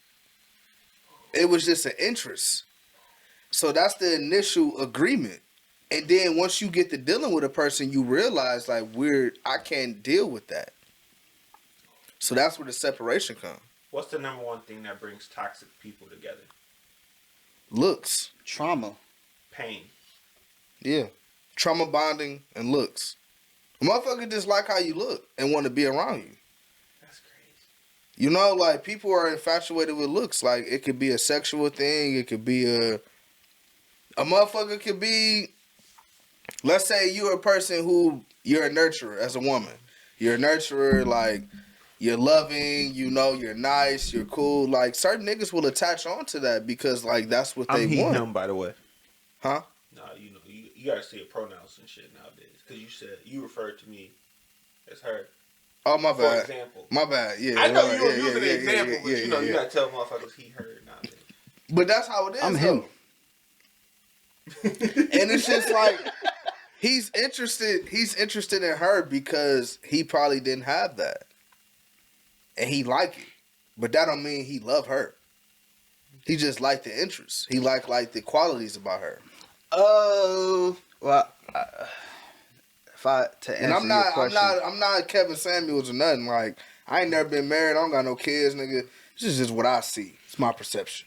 It was just an interest. So that's the initial agreement. And then once you get to dealing with a person, you realize like I can't deal with that. So that's where the separation comes. What's the number one thing that brings toxic people together? Looks. Trauma. Pain. Yeah. Trauma bonding and looks. A motherfucker just like how you look and want to be around you. That's crazy. You know, like people are infatuated with looks. Like it could be a sexual thing. It could be a motherfucker could be, let's say you're a person who, you're a nurturer as a woman. You're a nurturer, like, you're loving, you know, you're nice, you're cool. Like, certain niggas will attach on to that because, like, that's what they want. I'm him, by the way. Huh? No, you know, you gotta say pronouns and shit nowadays. Because you referred to me as her. Oh, my bad. For example. My bad, yeah. I know you were using an example, but you know, you gotta tell motherfuckers he, her nowadays. But that's how it is, I'm him. And it's just like he's interested in her because he probably didn't have that. And he like it. But that don't mean he love her. He just like the interest. He like the qualities about her. Well, I'm not Kevin Samuels or nothing. Like, I ain't never been married. I don't got no kids, nigga. This is just what I see. It's my perception.